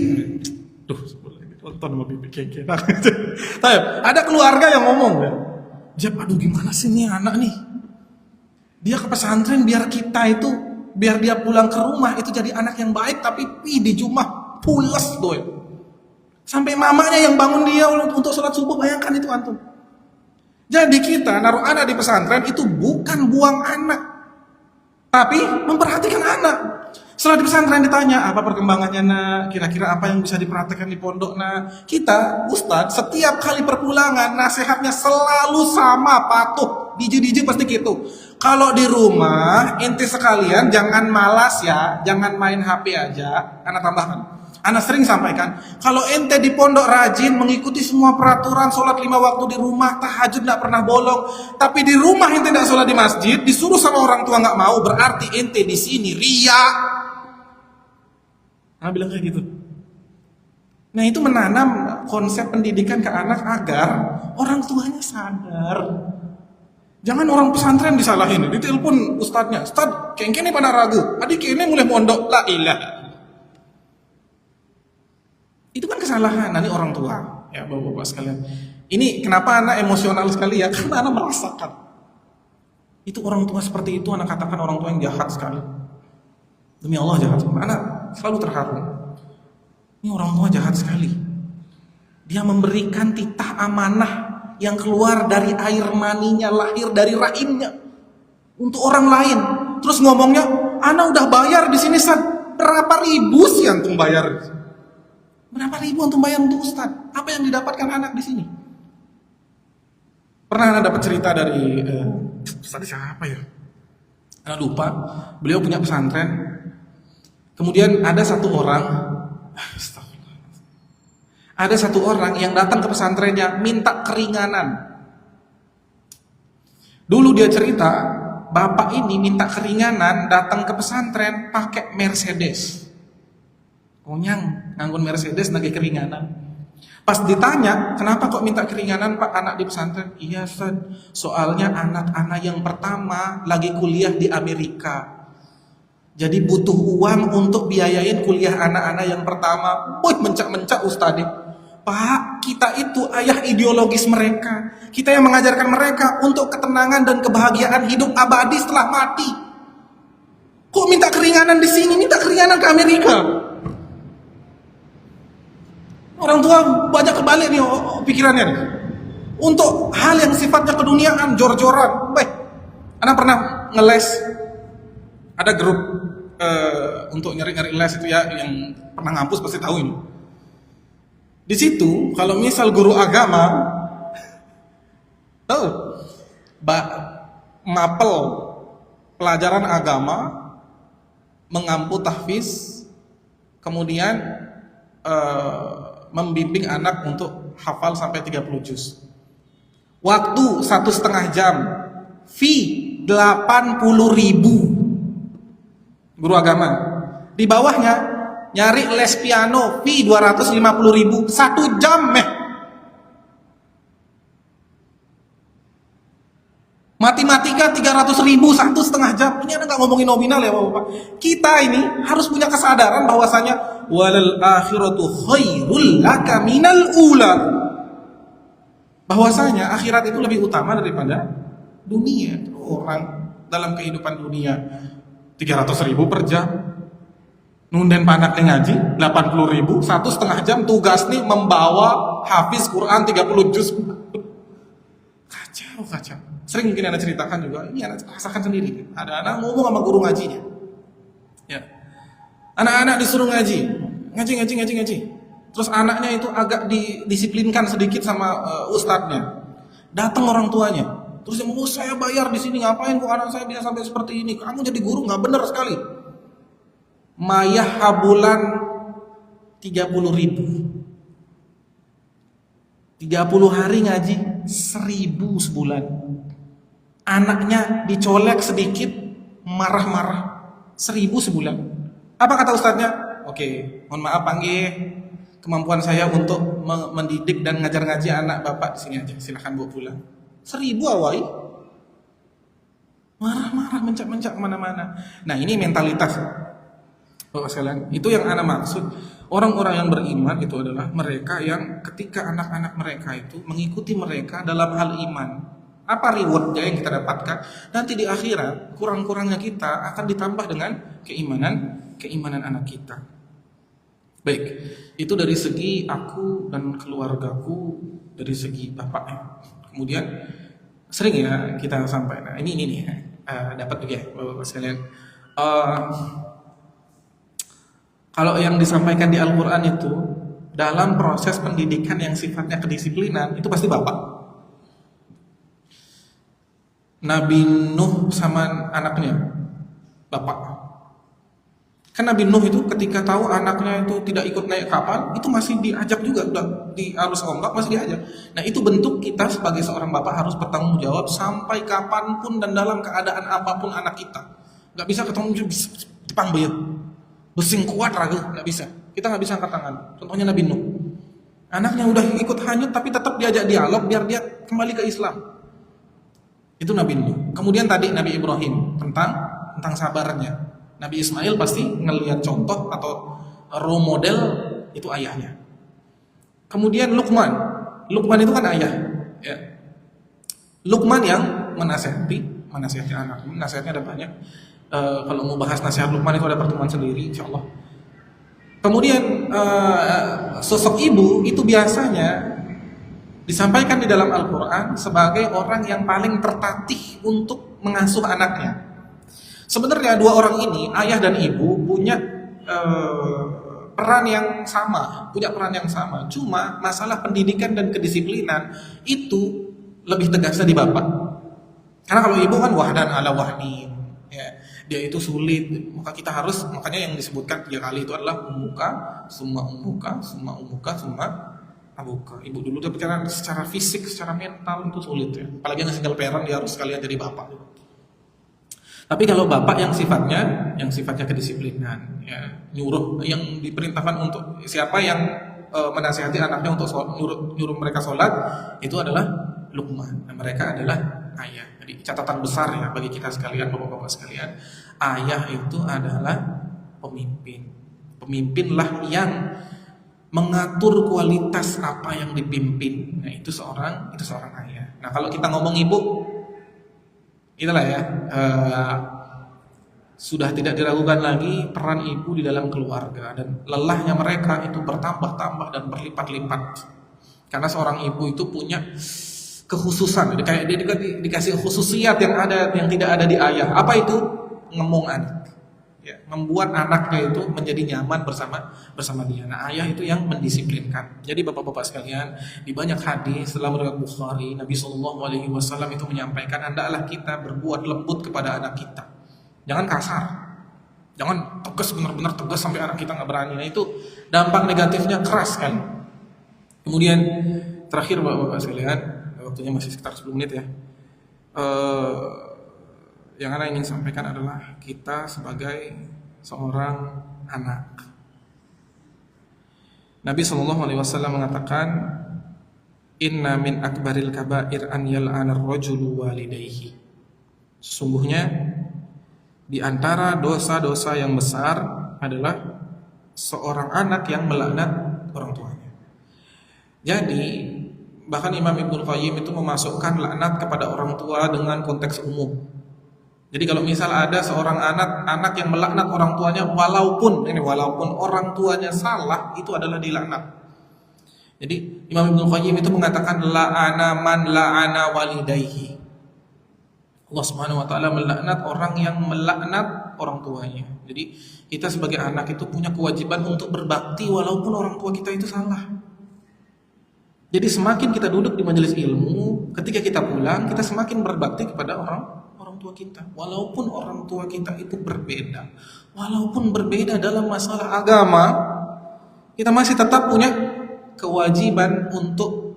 nonton sama bibi kengkeng. Ada keluarga yang ngomong ya, Jep, aduh gimana sih nih anak nih? Dia ke pesantren biar dia pulang ke rumah itu jadi anak yang baik, tapi di Jumat pules doy. Sampai mamanya yang bangun dia untuk sholat subuh, bayangkan itu antum. Jadi kita naruh anak di pesantren itu bukan buang anak, tapi memperhatikan anak. Setelah di pesantren ditanya, apa perkembangannya nak? Kira-kira apa yang bisa diperhatikan di pondok nak? Kita, Ustadz, setiap kali perpulangan, nasihatnya selalu sama, patuh. DJ pasti gitu. Kalau di rumah, ente sekalian jangan malas ya, jangan main HP aja. Anak tambahkan. Anak sering sampaikan, kalau ente di pondok rajin mengikuti semua peraturan, sholat 5 waktu di rumah, tahajud nggak pernah bolong, tapi di rumah ente nggak sholat di masjid, disuruh sama orang tua nggak mau, berarti ente di sini ria. Anak bilang kayak gitu. Nah itu menanam konsep pendidikan ke anak agar orang tuanya sadar. Jangan orang pesantren disalahin, ditelepon ustadznya, Ustadz, kengkeng ini pada ragu, adik ini mulai mondok, la ilah. Itu kan kesalahan nanti orang tua, ya bapak-bapak sekalian. Ini kenapa anak emosional sekali ya? Karena anak merasakan. Itu orang tua seperti itu, anak katakan orang tua yang jahat sekali. Demi Allah jahat. Anak selalu terharu. Ini orang tua jahat sekali. Dia memberikan titah amanah yang keluar dari air maninya, lahir dari rahimnya untuk orang lain. Terus ngomongnya, anak udah bayar di sini San. Berapa ribu sih antum bayar? Berapa ribu untuk bayar untuk Ustaz? Apa yang didapatkan anak di sini? Pernah anak dapat cerita dari Ustaz siapa ya? Anak lupa. Beliau punya pesantren. Kemudian ada satu orang yang datang ke pesantrennya minta keringanan. Dulu dia cerita, bapak ini minta keringanan datang ke pesantren pakai Mercedes. Nganggun Mercedes nagih keringanan. Pas ditanya, kenapa kok minta keringanan Pak anak di pesantren? Iya Ustaz, soalnya anak-anak yang pertama lagi kuliah di Amerika. Jadi butuh uang untuk biayain kuliah anak-anak yang pertama. Mencak-mencak Ustaz. Pak, kita itu ayah ideologis mereka. Kita yang mengajarkan mereka untuk ketenangan dan kebahagiaan hidup abadi setelah mati. Kok minta keringanan di sini, minta keringanan ke Amerika? Orang tua banyak kebalik nih pikirannya nih. Untuk hal yang sifatnya keduniaan, jor-joran. Baik, Anda pernah ngeles. Ada grup untuk nyari-nyari les itu ya, yang pernah ngampus pasti tahu ini. Di situ kalau misal guru agama mapel pelajaran agama, mengampu tahfiz, kemudian membimbing anak untuk hafal sampai 30 juz. Waktu 1,5 jam, fee 80.000. Guru agama. Di bawahnya nyari les piano, fee 250.000 1 jam Matematika 300.000 1,5 jam. Ini Anda nggak ngomongin nominal ya Bapak. Kita ini harus punya kesadaran bahwasanya walal akhiratu khairul laka minal ula. Bahwasanya akhirat itu lebih utama daripada dunia. Orang dalam kehidupan dunia 300.000 per jam, nunden panak ngaji 80.000, 1,5 jam tugas nih membawa hafiz Quran 30 juz. Kacau. Sering mungkin anak ceritakan juga, ini anak rasakan sendiri. Ada anak ngomong sama guru ngajinya. Ya. Anak-anak disuruh ngaji. Terus anaknya itu agak didisiplinkan sedikit sama ustadznya. Datang orang tuanya. Terus dia mau, saya bayar di sini, ngapain kok anak saya bisa sampai seperti ini? Kamu jadi guru nggak benar sekali. Mayah habulan 30.000. 30 hari ngaji 1.000 sebulan. Anaknya dicolek sedikit marah-marah 1.000 sebulan. Apa kata ustadznya? Oke, mohon maaf panggil. Kemampuan saya untuk mendidik dan ngajar ngaji anak bapak di sini aja. Silahkan bawa pulang. 1.000 awai. Marah-marah, mencak-mencak kemana-mana. Nah ini mentalitas Bapak sekalian. Itu yang ana maksud. Orang-orang yang beriman itu adalah mereka yang ketika anak-anak mereka itu mengikuti mereka dalam hal iman. Apa rewardnya yang kita dapatkan? Nanti di akhirat kurang-kurangnya kita akan ditambah dengan keimanan anak kita. Baik, itu dari segi aku dan keluargaku, dari segi bapaknya. Kemudian sering ya kita sampai. Nah ini nih dapat juga ya Bapak sekalian. Kalau yang disampaikan di Al-Quran itu dalam proses pendidikan yang sifatnya kedisiplinan itu pasti bapak. Nabi Nuh sama anaknya bapak. Kan Nabi Nuh itu ketika tahu anaknya itu tidak ikut naik kapal, itu masih diajak juga, udah di arus ombak masih diajak. Nah itu bentuk kita sebagai seorang bapak harus bertanggung jawab sampai kapanpun dan dalam keadaan apapun anak kita. Gak bisa ketemu Jepang bayar. Besing kuat ragu, nggak bisa. Kita nggak bisa angkat tangan. Contohnya Nabi Nuh, anaknya udah ikut hanyut tapi tetap diajak dialog biar dia kembali ke Islam. Itu Nabi Nuh. Kemudian tadi Nabi Ibrahim tentang sabarnya. Nabi Ismail pasti ngelihat contoh atau role model itu ayahnya. Kemudian Luqman itu kan ayah. Ya. Luqman yang menasihati anak. Nasihatnya ada banyak. Kalau mau bahas nasihat Luqman itu ada pertemuan sendiri insyaallah. Kemudian sosok ibu itu biasanya disampaikan di dalam Al-Quran sebagai orang yang paling tertatih untuk mengasuh anaknya. Sebenarnya dua orang ini, ayah dan ibu, punya peran yang sama. Cuma masalah pendidikan dan kedisiplinan itu lebih tegasnya di bapak. Karena kalau ibu kan wahdan ala wahnin, ya, dia itu sulit. Makanya yang disebutkan 3 kali itu adalah ummuka, summa abuka. Ibu dulu dia bicara secara fisik, secara mental itu sulit ya. Apalagi yang single parent dia harus sekalian jadi bapak. Tapi kalau bapak yang sifatnya kedisiplinan, ya, nyuruh yang diperintahkan untuk siapa yang menasihati anaknya untuk nyuruh mereka sholat, itu adalah Luqman. Nah, mereka adalah ayah. Jadi catatan besar ya bagi kita sekalian, bapak-bapak sekalian, ayah itu adalah pemimpin. Pemimpinlah yang mengatur kualitas apa yang dipimpin. Nah, itu seorang ayah. Nah, kalau kita ngomong ibu, itulah ya, sudah tidak diragukan lagi peran ibu di dalam keluarga, dan lelahnya mereka itu bertambah-tambah dan berlipat-lipat. Karena seorang ibu itu punya kekhususan, kayak dia dikasih khususiat yang tidak ada di ayah. Apa itu? Ngemong anak. Ya, membuat anaknya itu menjadi nyaman bersama dia. Nah, ayah itu yang mendisiplinkan. Jadi bapak-bapak sekalian, di banyak hadis dalam riwayat Bukhari, Nabi SAW itu menyampaikan, hendaklah kita berbuat lembut kepada anak kita. Jangan kasar, jangan tegas, benar-benar tegas sampai anak kita nggak berani. Nah, itu dampak negatifnya keras kan. Kemudian terakhir bapak-bapak sekalian, waktunya masih sekitar 10 menit ya. Yang Anda ingin sampaikan adalah kita sebagai seorang anak. Nabi SAW mengatakan, Inna min akbaril kabair an yal'ana ar-rajulu walidayhi. Sesungguhnya di antara dosa-dosa yang besar adalah seorang anak yang melaknat orang tuanya. Jadi bahkan Imam Ibnul Qayyim itu memasukkan laknat kepada orang tua dengan konteks umum. Jadi kalau misal ada seorang anak yang melaknat orang tuanya walaupun orang tuanya salah, itu adalah dilaknat. Jadi Imam Ibnul Qayyim itu mengatakan la'ana man la'ana walidayhi. Allah Subhanahu wa taala melaknat orang yang melaknat orang tuanya. Jadi kita sebagai anak itu punya kewajiban untuk berbakti walaupun orang tua kita itu salah. Jadi semakin kita duduk di majelis ilmu, ketika kita pulang, kita semakin berbakti kepada orang tua kita. Walaupun orang tua kita itu berbeda, walaupun berbeda dalam masalah agama, kita masih tetap punya kewajiban untuk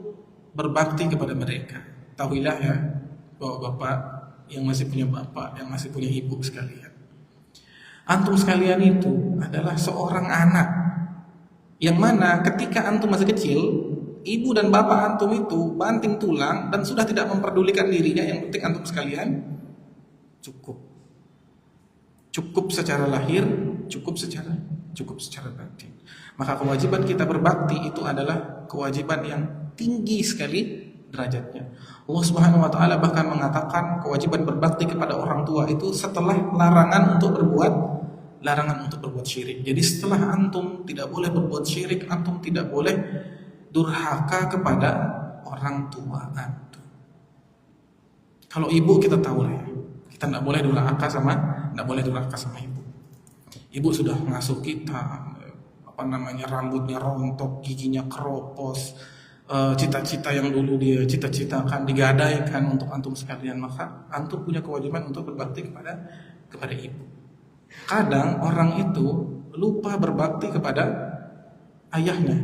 berbakti kepada mereka. Tahuilah ya, bapak-bapak yang masih punya bapak, yang masih punya ibu sekalian. Antum sekalian itu adalah seorang anak yang mana ketika antum masih kecil, ibu dan bapak antum itu banting tulang dan sudah tidak memperdulikan dirinya. Yang penting antum sekalian cukup secara lahir, cukup secara batin. Maka kewajiban kita berbakti itu adalah kewajiban yang tinggi sekali derajatnya. Allah Subhanahu wa taala bahkan mengatakan kewajiban berbakti kepada orang tua itu setelah larangan untuk berbuat syirik. Jadi setelah antum tidak boleh berbuat syirik, antum tidak boleh durhaka kepada orang tua antum. Kalau ibu kita tahu lah ya, kita tidak boleh durhaka sama ibu. Ibu sudah ngasuh kita, rambutnya rontok, giginya keropos, cita-cita yang dulu dia cita-citakan digadaikan untuk antum sekalian, maka antum punya kewajiban untuk berbakti kepada ibu. Kadang orang itu lupa berbakti kepada ayahnya.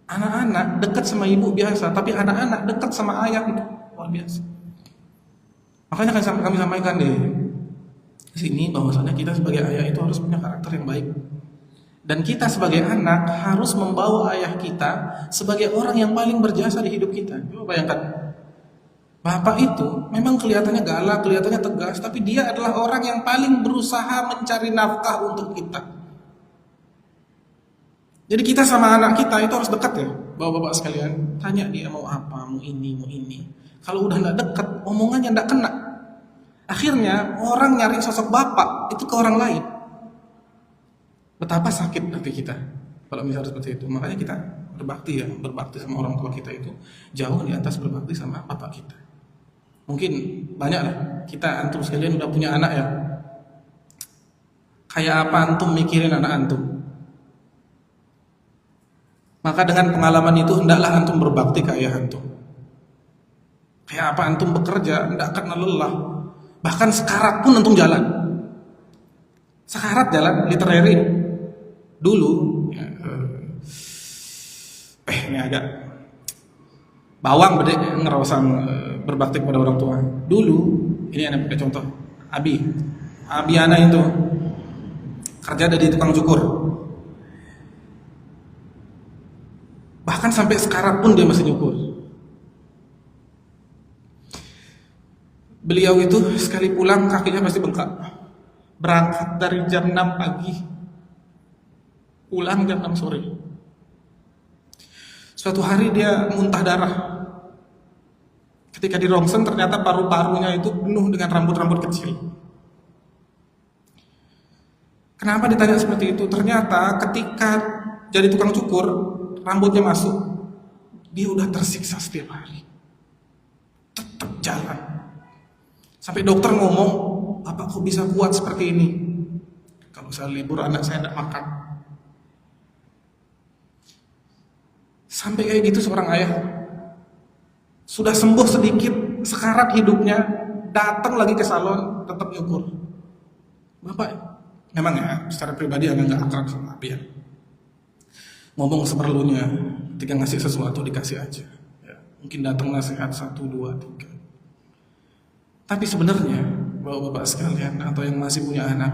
Anak-anak dekat sama ibu biasa, tapi anak-anak dekat sama ayah itu luar biasa. Makanya kami sampaikan di sini bahwasanya kita sebagai ayah itu harus punya karakter yang baik. Dan kita sebagai anak harus membawa ayah kita sebagai orang yang paling berjasa di hidup kita. Coba bayangkan, bapak itu memang kelihatannya galak, kelihatannya tegas, tapi dia adalah orang yang paling berusaha mencari nafkah untuk kita. Jadi kita sama anak kita itu harus dekat ya, bapak-bapak sekalian. Tanya dia mau apa, mau ini. Kalau udah nggak dekat, omongannya nggak kena. Akhirnya orang nyari sosok bapak itu ke orang lain. Betapa sakit hati kita kalau misalnya seperti itu. Makanya kita berbakti sama orang tua kita itu jauh di atas berbakti sama bapak kita. Mungkin banyak lah kita antum sekalian udah punya anak ya. Kayak apa antum mikirin anak antum? Maka dengan pengalaman itu hendaklah antum berbakti ke ayah antum. Kayak apa antum bekerja tidak akan lelah. Bahkan sekarat pun antum jalan. Sekarat jalan literary. Dulu ya, ini agak bawang bedek ngerawasang berbakti kepada orang tua. Dulu ini ada pakai contoh. Abi anak itu kerja dari tukang cukur. Bahkan sampai sekarat pun dia masih nyukur. Beliau itu sekali pulang kakinya pasti bengkak. Berangkat dari jam 6 pagi, pulang jam 6 sore. Suatu hari dia muntah darah. Ketika di rongsen ternyata paru-parunya itu penuh dengan rambut-rambut kecil. Kenapa ditanya seperti itu? Ternyata ketika jadi tukang cukur, rambutnya masuk, dia udah tersiksa setiap hari. Tetap jalan. Sampai dokter ngomong, "Bapak kok bisa kuat seperti ini? Kalau saya libur anak saya tidak makan." Sampai kayak gitu seorang ayah. Sudah sembuh sedikit, sekarat hidupnya, datang lagi ke salon, tetap nyukur. Bapak, memang ya secara pribadi agak nggak akrab sama Abi ya. Ngomong seperlunya, ketika ngasih sesuatu dikasih aja. Ya, mungkin datang nasihat 1, 2, 3. Tapi sebenarnya bapak-bapak sekalian atau yang masih punya anak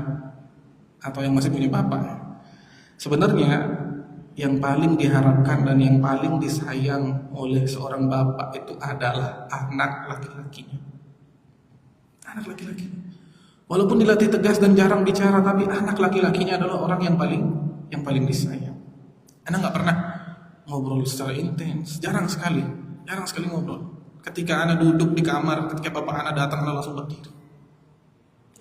atau yang masih punya bapak, sebenarnya yang paling diharapkan dan yang paling disayang oleh seorang bapak itu adalah anak laki-lakinya. Anak laki-laki. Walaupun dilatih tegas dan jarang bicara, tapi anak laki-lakinya adalah orang yang paling disayang. Anak nggak pernah ngobrol secara intens, jarang sekali ngobrol. Ketika anak duduk di kamar, ketika bapak anak datang, anak langsung berdiri.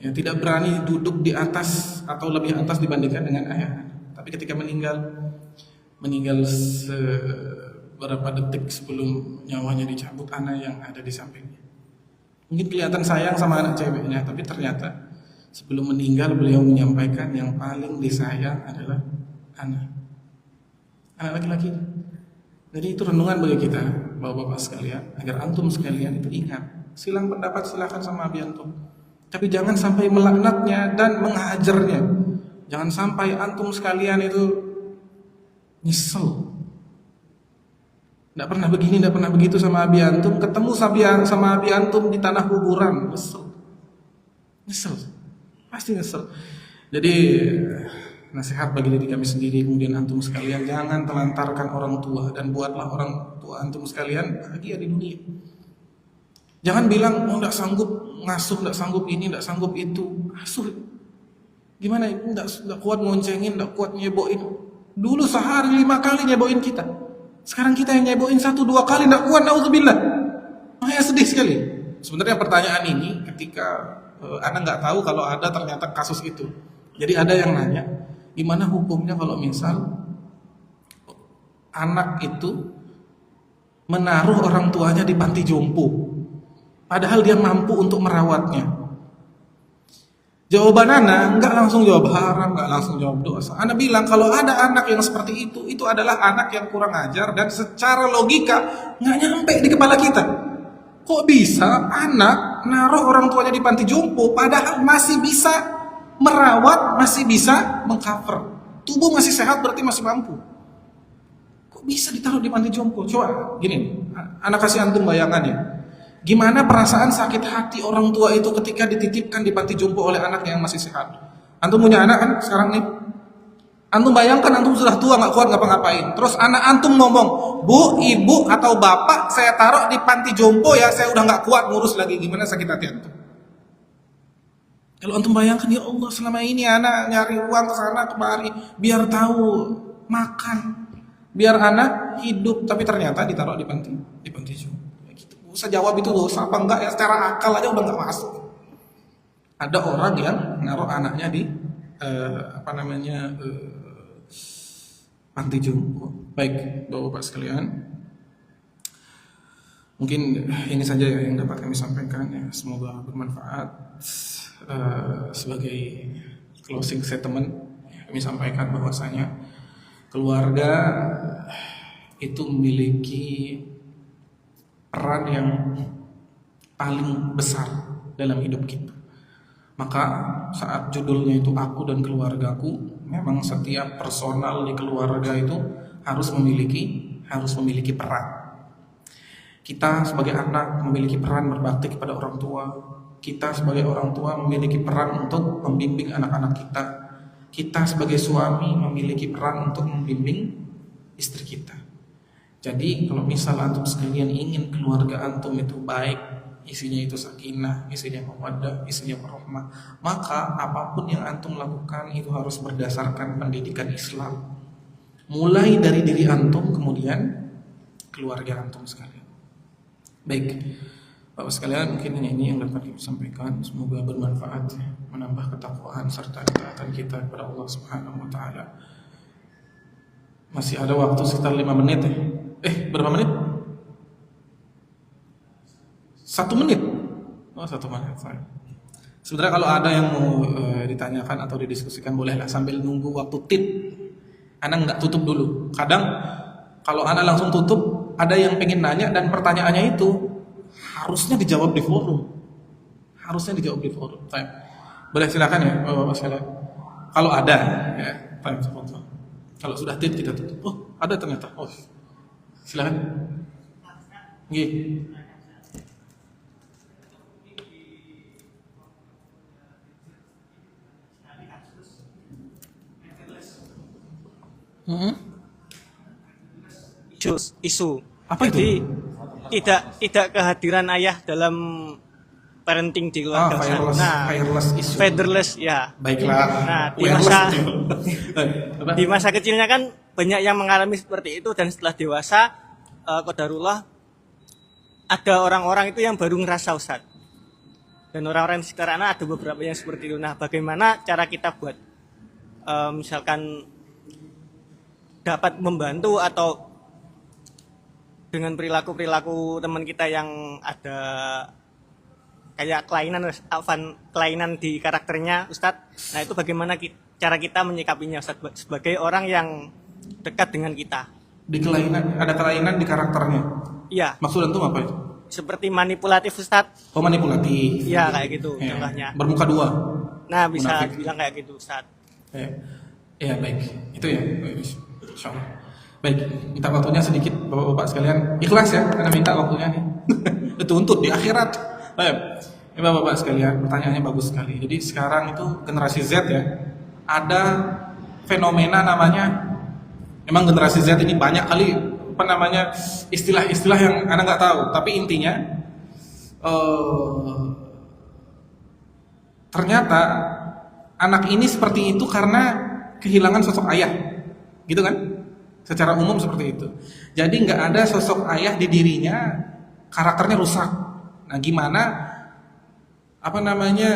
Ya, tidak berani duduk di atas atau lebih atas dibandingkan dengan ayah. Tapi ketika meninggal beberapa detik sebelum nyawanya dicabut, anak yang ada di sampingnya. Mungkin kelihatan sayang sama anak ceweknya, tapi ternyata sebelum meninggal beliau menyampaikan yang paling disayang adalah anak laki-laki. Jadi itu renungan bagi kita, bapak-bapak sekalian, agar antum sekalian itu ingat, silang pendapat silakan sama abi antum, tapi jangan sampai melaknatnya dan menghajarnya. Jangan sampai antum sekalian itu nyesel. Tidak pernah begini, tidak pernah begitu sama abi antum, ketemu sama abi antum di tanah kuburan, nyesel, pasti nyesel. Jadi nasihat bagi diri kami sendiri, kemudian antum sekalian, jangan telantarkan orang tua dan buatlah orang tua antum sekalian bahagia di dunia. Jangan bilang tidak sanggup ngasuh, tidak sanggup ini, tidak sanggup itu. Asuh gimana? Tidak kuat ngoncengin, tidak kuat nyeboin. Dulu sehari 5 kali nyeboin kita. Sekarang kita yang nyeboin 1-2 kali tidak kuat, naudzubillah. Makanya sedih sekali. Sebenarnya pertanyaan ini ketika Anda nggak tahu kalau ada ternyata kasus itu. Jadi ada yang nanya, gimana hukumnya kalau misal anak itu menaruh orang tuanya di panti jompo, padahal dia mampu untuk merawatnya. Jawaban Ana nggak langsung jawab haram, nggak langsung jawab dosa. Ana bilang kalau ada anak yang seperti itu adalah anak yang kurang ajar dan secara logika nggak nyampe di kepala kita. Kok bisa anak naruh orang tuanya di panti jompo padahal masih bisa merawat, masih bisa mengcover, tubuh masih sehat, berarti masih mampu. Kok bisa ditaruh di panti jompo? Coba gini, anak kasih antum bayangannya. Gimana perasaan sakit hati orang tua itu ketika dititipkan di panti jompo oleh anak yang masih sehat? Antum punya anak kan sekarang nih? Antum bayangkan antum sudah tua nggak kuat ngapa-ngapain. Terus anak antum ngomong, bu, ibu atau bapak, saya taruh di panti jompo ya, saya udah nggak kuat ngurus lagi. Gimana sakit hati antum? Kalau antum bayangkan, ya Allah, selama ini anak nyari uang ke sana kemari biar tahu makan, biar anak hidup, tapi ternyata ditaruh di panti jompo. Usah jawab itu dosa apa enggak ya, secara akal aja udah nggak masuk. Ada orang yang naruh anaknya di panti jompo. Baik, bapak-bapak sekalian, mungkin ini saja yang dapat kami sampaikan ya. Semoga bermanfaat. Sebagai closing statement, kami sampaikan bahwasanya keluarga itu memiliki peran yang paling besar dalam hidup kita. Maka saat judulnya itu aku dan keluargaku, memang setiap personal di keluarga itu harus memiliki peran. Kita sebagai anak memiliki peran berbakti kepada orang tua. Kita sebagai orang tua memiliki peran untuk membimbing anak-anak kita. Kita sebagai suami memiliki peran untuk membimbing istri kita. Jadi kalau misal antum sekalian ingin keluarga antum itu baik, isinya itu sakinah, isinya mawaddah, isinya warahmah, maka apapun yang antum lakukan itu harus berdasarkan pendidikan Islam. Mulai dari diri antum, kemudian keluarga antum sekalian. Baik, Bapak sekalian, mungkin ini yang dapat kami sampaikan. Semoga bermanfaat, menambah ketakwaan serta ketaatan kita kepada Allah Subhanahu wa taala. Masih ada waktu sekitar 5 menit ya. Berapa menit? 1 menit. Oh, 1 menit. Sebenarnya kalau ada yang mau ditanyakan atau didiskusikan, bolehlah sambil nunggu waktu tip. Ana nggak tutup dulu. Kadang kalau Ana langsung tutup, ada yang pengen nanya dan pertanyaannya itu harusnya dijawab di forum. Boleh silakan ya, Bapak sekalian. Kalau ada, ya, kalau sudah tip kita tutup. Oh, ada ternyata. Oh, silakan. Nggih. Isu. Apa Jadi itu? tidak kehadiran ayah dalam parenting di keluarga. Fireless issue. Fatherless ya. Baiklah. Nah, di masa kecilnya kan banyak yang mengalami seperti itu, dan setelah dewasa qadarullah ada orang-orang itu yang baru ngerasa Ustaz. Dan orang-orang di sekitar anak ada beberapa yang seperti itu. Nah, bagaimana cara kita buat misalkan dapat membantu atau dengan perilaku-perilaku teman kita yang ada kayak kelainan di karakternya Ustadz. Nah, itu bagaimana cara kita menyikapinya Ustadz sebagai orang yang dekat dengan kita? Ada kelainan di karakternya. Iya. Maksudnya itu apa itu? Seperti manipulatif Ustadz. Oh, manipulatif. Iya, kayak gitu contohnya. Bermuka dua. Nah, bisa Munafik. bilang kayak gitu Ustadz. Ya, baik. Itu ya. Insyaallah. Baik, minta waktunya sedikit Bapak-bapak sekalian. Ikhlas ya, karena minta waktunya nih. Dituntut di akhirat. Baik, ya Bapak-bapak sekalian, pertanyaannya bagus sekali. Jadi sekarang itu generasi Z ya, ada fenomena namanya, emang generasi Z ini banyak kali apa namanya istilah-istilah yang Anda nggak tahu, tapi intinya ternyata anak ini seperti itu karena kehilangan sosok ayah, gitu kan? Secara umum seperti itu. Jadi nggak ada sosok ayah di dirinya, karakternya rusak. Nah, gimana apa namanya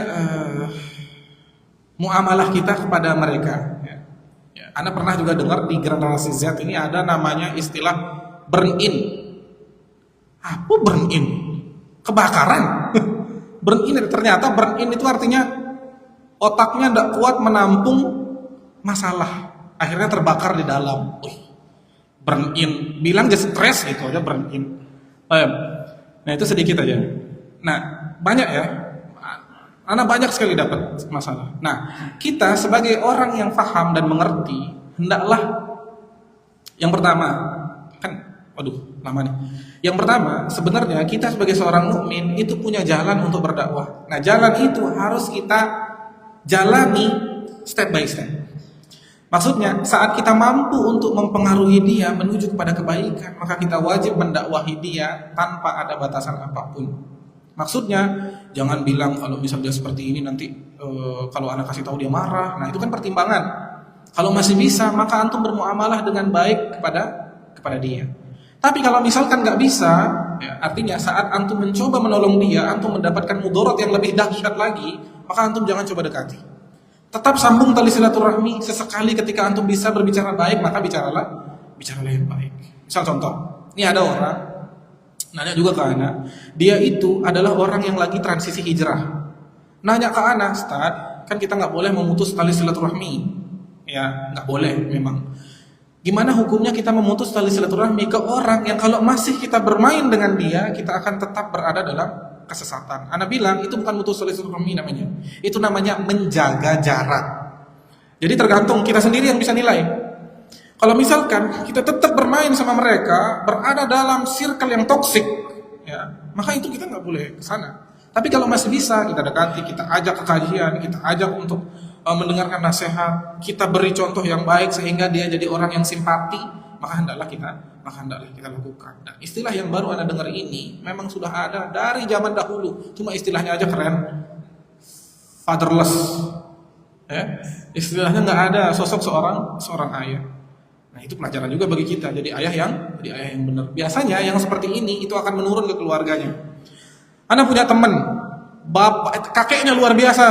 muamalah kita kepada mereka? Anda pernah juga dengar di generasi Z ini ada namanya istilah burn in. Apa burn in? Kebakaran. Burn in ternyata burn in itu artinya otaknya tidak kuat menampung masalah, akhirnya terbakar di dalam. Burn in, bilang just stress gitu aja burn in. Nah, itu sedikit aja. Nah, banyak ya. Anak banyak sekali dapat masalah. Nah, kita sebagai orang yang paham dan mengerti, hendaklah yang pertama, lama nih. Yang pertama, sebenarnya kita sebagai seorang mukmin itu punya jalan untuk berdakwah. Nah, jalan itu harus kita jalani step by step. Maksudnya, saat kita mampu untuk mempengaruhi dia menuju kepada kebaikan, maka kita wajib mendakwahi dia tanpa ada batasan apapun. Maksudnya, jangan bilang kalau misalnya dia seperti ini nanti kalau anak kasih tahu dia marah. Nah, itu kan pertimbangan. Kalau masih bisa, maka antum bermuamalah dengan baik kepada dia. Tapi kalau misalkan nggak bisa, ya, artinya saat antum mencoba menolong dia, antum mendapatkan mudarat yang lebih dahsyat lagi, maka antum jangan coba dekati. Tetap sambung tali silaturahmi. Sesekali ketika antum bisa berbicara baik, maka bicaralah yang baik. Misal contoh, ini ada orang nanya juga ke anak, dia itu adalah orang yang lagi transisi hijrah. Nanya ke anak, Ustaz, kan kita nggak boleh memutus tali silaturahmi, ya nggak boleh memang. Gimana hukumnya kita memutus tali silaturahmi ke orang yang kalau masih kita bermain dengan dia, kita akan tetap berada dalam kesesatan? Anak bilang itu bukan mutus tali silaturahmi namanya. Itu namanya menjaga jarak. Jadi tergantung kita sendiri yang bisa nilai. Kalau misalkan kita tetap bermain sama mereka, berada dalam circle yang toksik, ya, maka itu kita nggak boleh ke sana. Tapi kalau masih bisa, kita dekati, kita ajak ke kajian, kita ajak untuk mendengarkan nasihat, kita beri contoh yang baik sehingga dia jadi orang yang simpati, maka hendaklah kita lakukan. Nah, istilah yang baru Anda dengar ini memang sudah ada dari zaman dahulu, cuma istilahnya aja keren, fatherless, ya. Istilahnya nggak ada sosok seorang ayah. Nah, itu pelajaran juga bagi kita. Jadi ayah yang benar. Biasanya yang seperti ini itu akan menurun ke keluarganya. Anda punya teman, kakeknya luar biasa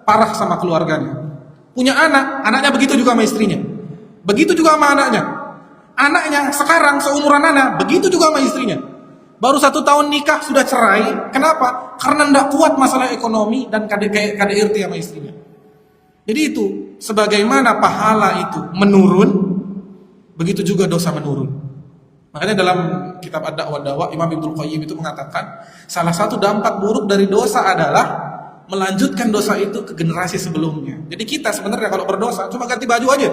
parah sama keluarganya. Punya anaknya begitu juga sama istrinya. Begitu juga sama anaknya. Anaknya sekarang seumuran anak, begitu juga sama istrinya. Baru 1 tahun nikah sudah cerai. Kenapa? Karena tidak kuat masalah ekonomi dan KDRT sama istrinya. Jadi itu, sebagaimana pahala itu menurun, begitu juga dosa menurun. Makanya dalam kitab Ad-Da'wah Imam Ibnu Qayyim itu mengatakan salah satu dampak buruk dari dosa adalah melanjutkan dosa itu ke generasi sebelumnya. Jadi kita sebenarnya kalau berdosa cuma ganti baju aja.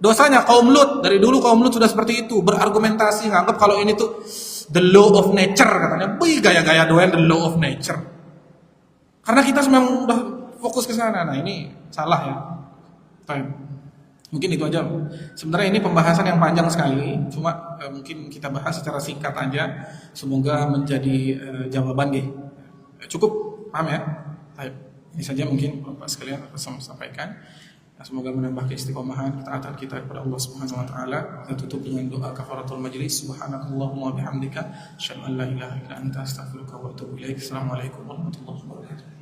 Dosanya kaum Lut, dari dulu kaum Lut sudah seperti itu, berargumentasi nganggap kalau ini tuh the law of nature katanya. Gaya-gaya doyan the law of nature. Karena kita memang udah fokus ke sana. Nah, ini salah ya. Mungkin itu aja. Sebenarnya ini pembahasan yang panjang sekali, cuma mungkin kita bahas secara singkat aja. Semoga menjadi jawaban deh. Cukup paham ya? Baik. Ini saja mungkin Bapak sekalian aku sampaikan. Semoga menambah keistiqomahan ketaatan kita kepada Allah Subhanahu wa taala. Kita tutup dengan doa kafaratul majlis. Subhanakallahumma wa bihamdika asyhadu an la ilaha illa anta astaghfiruka wa atubu ilaik. Assalamualaikum warahmatullahi wabarakatuh.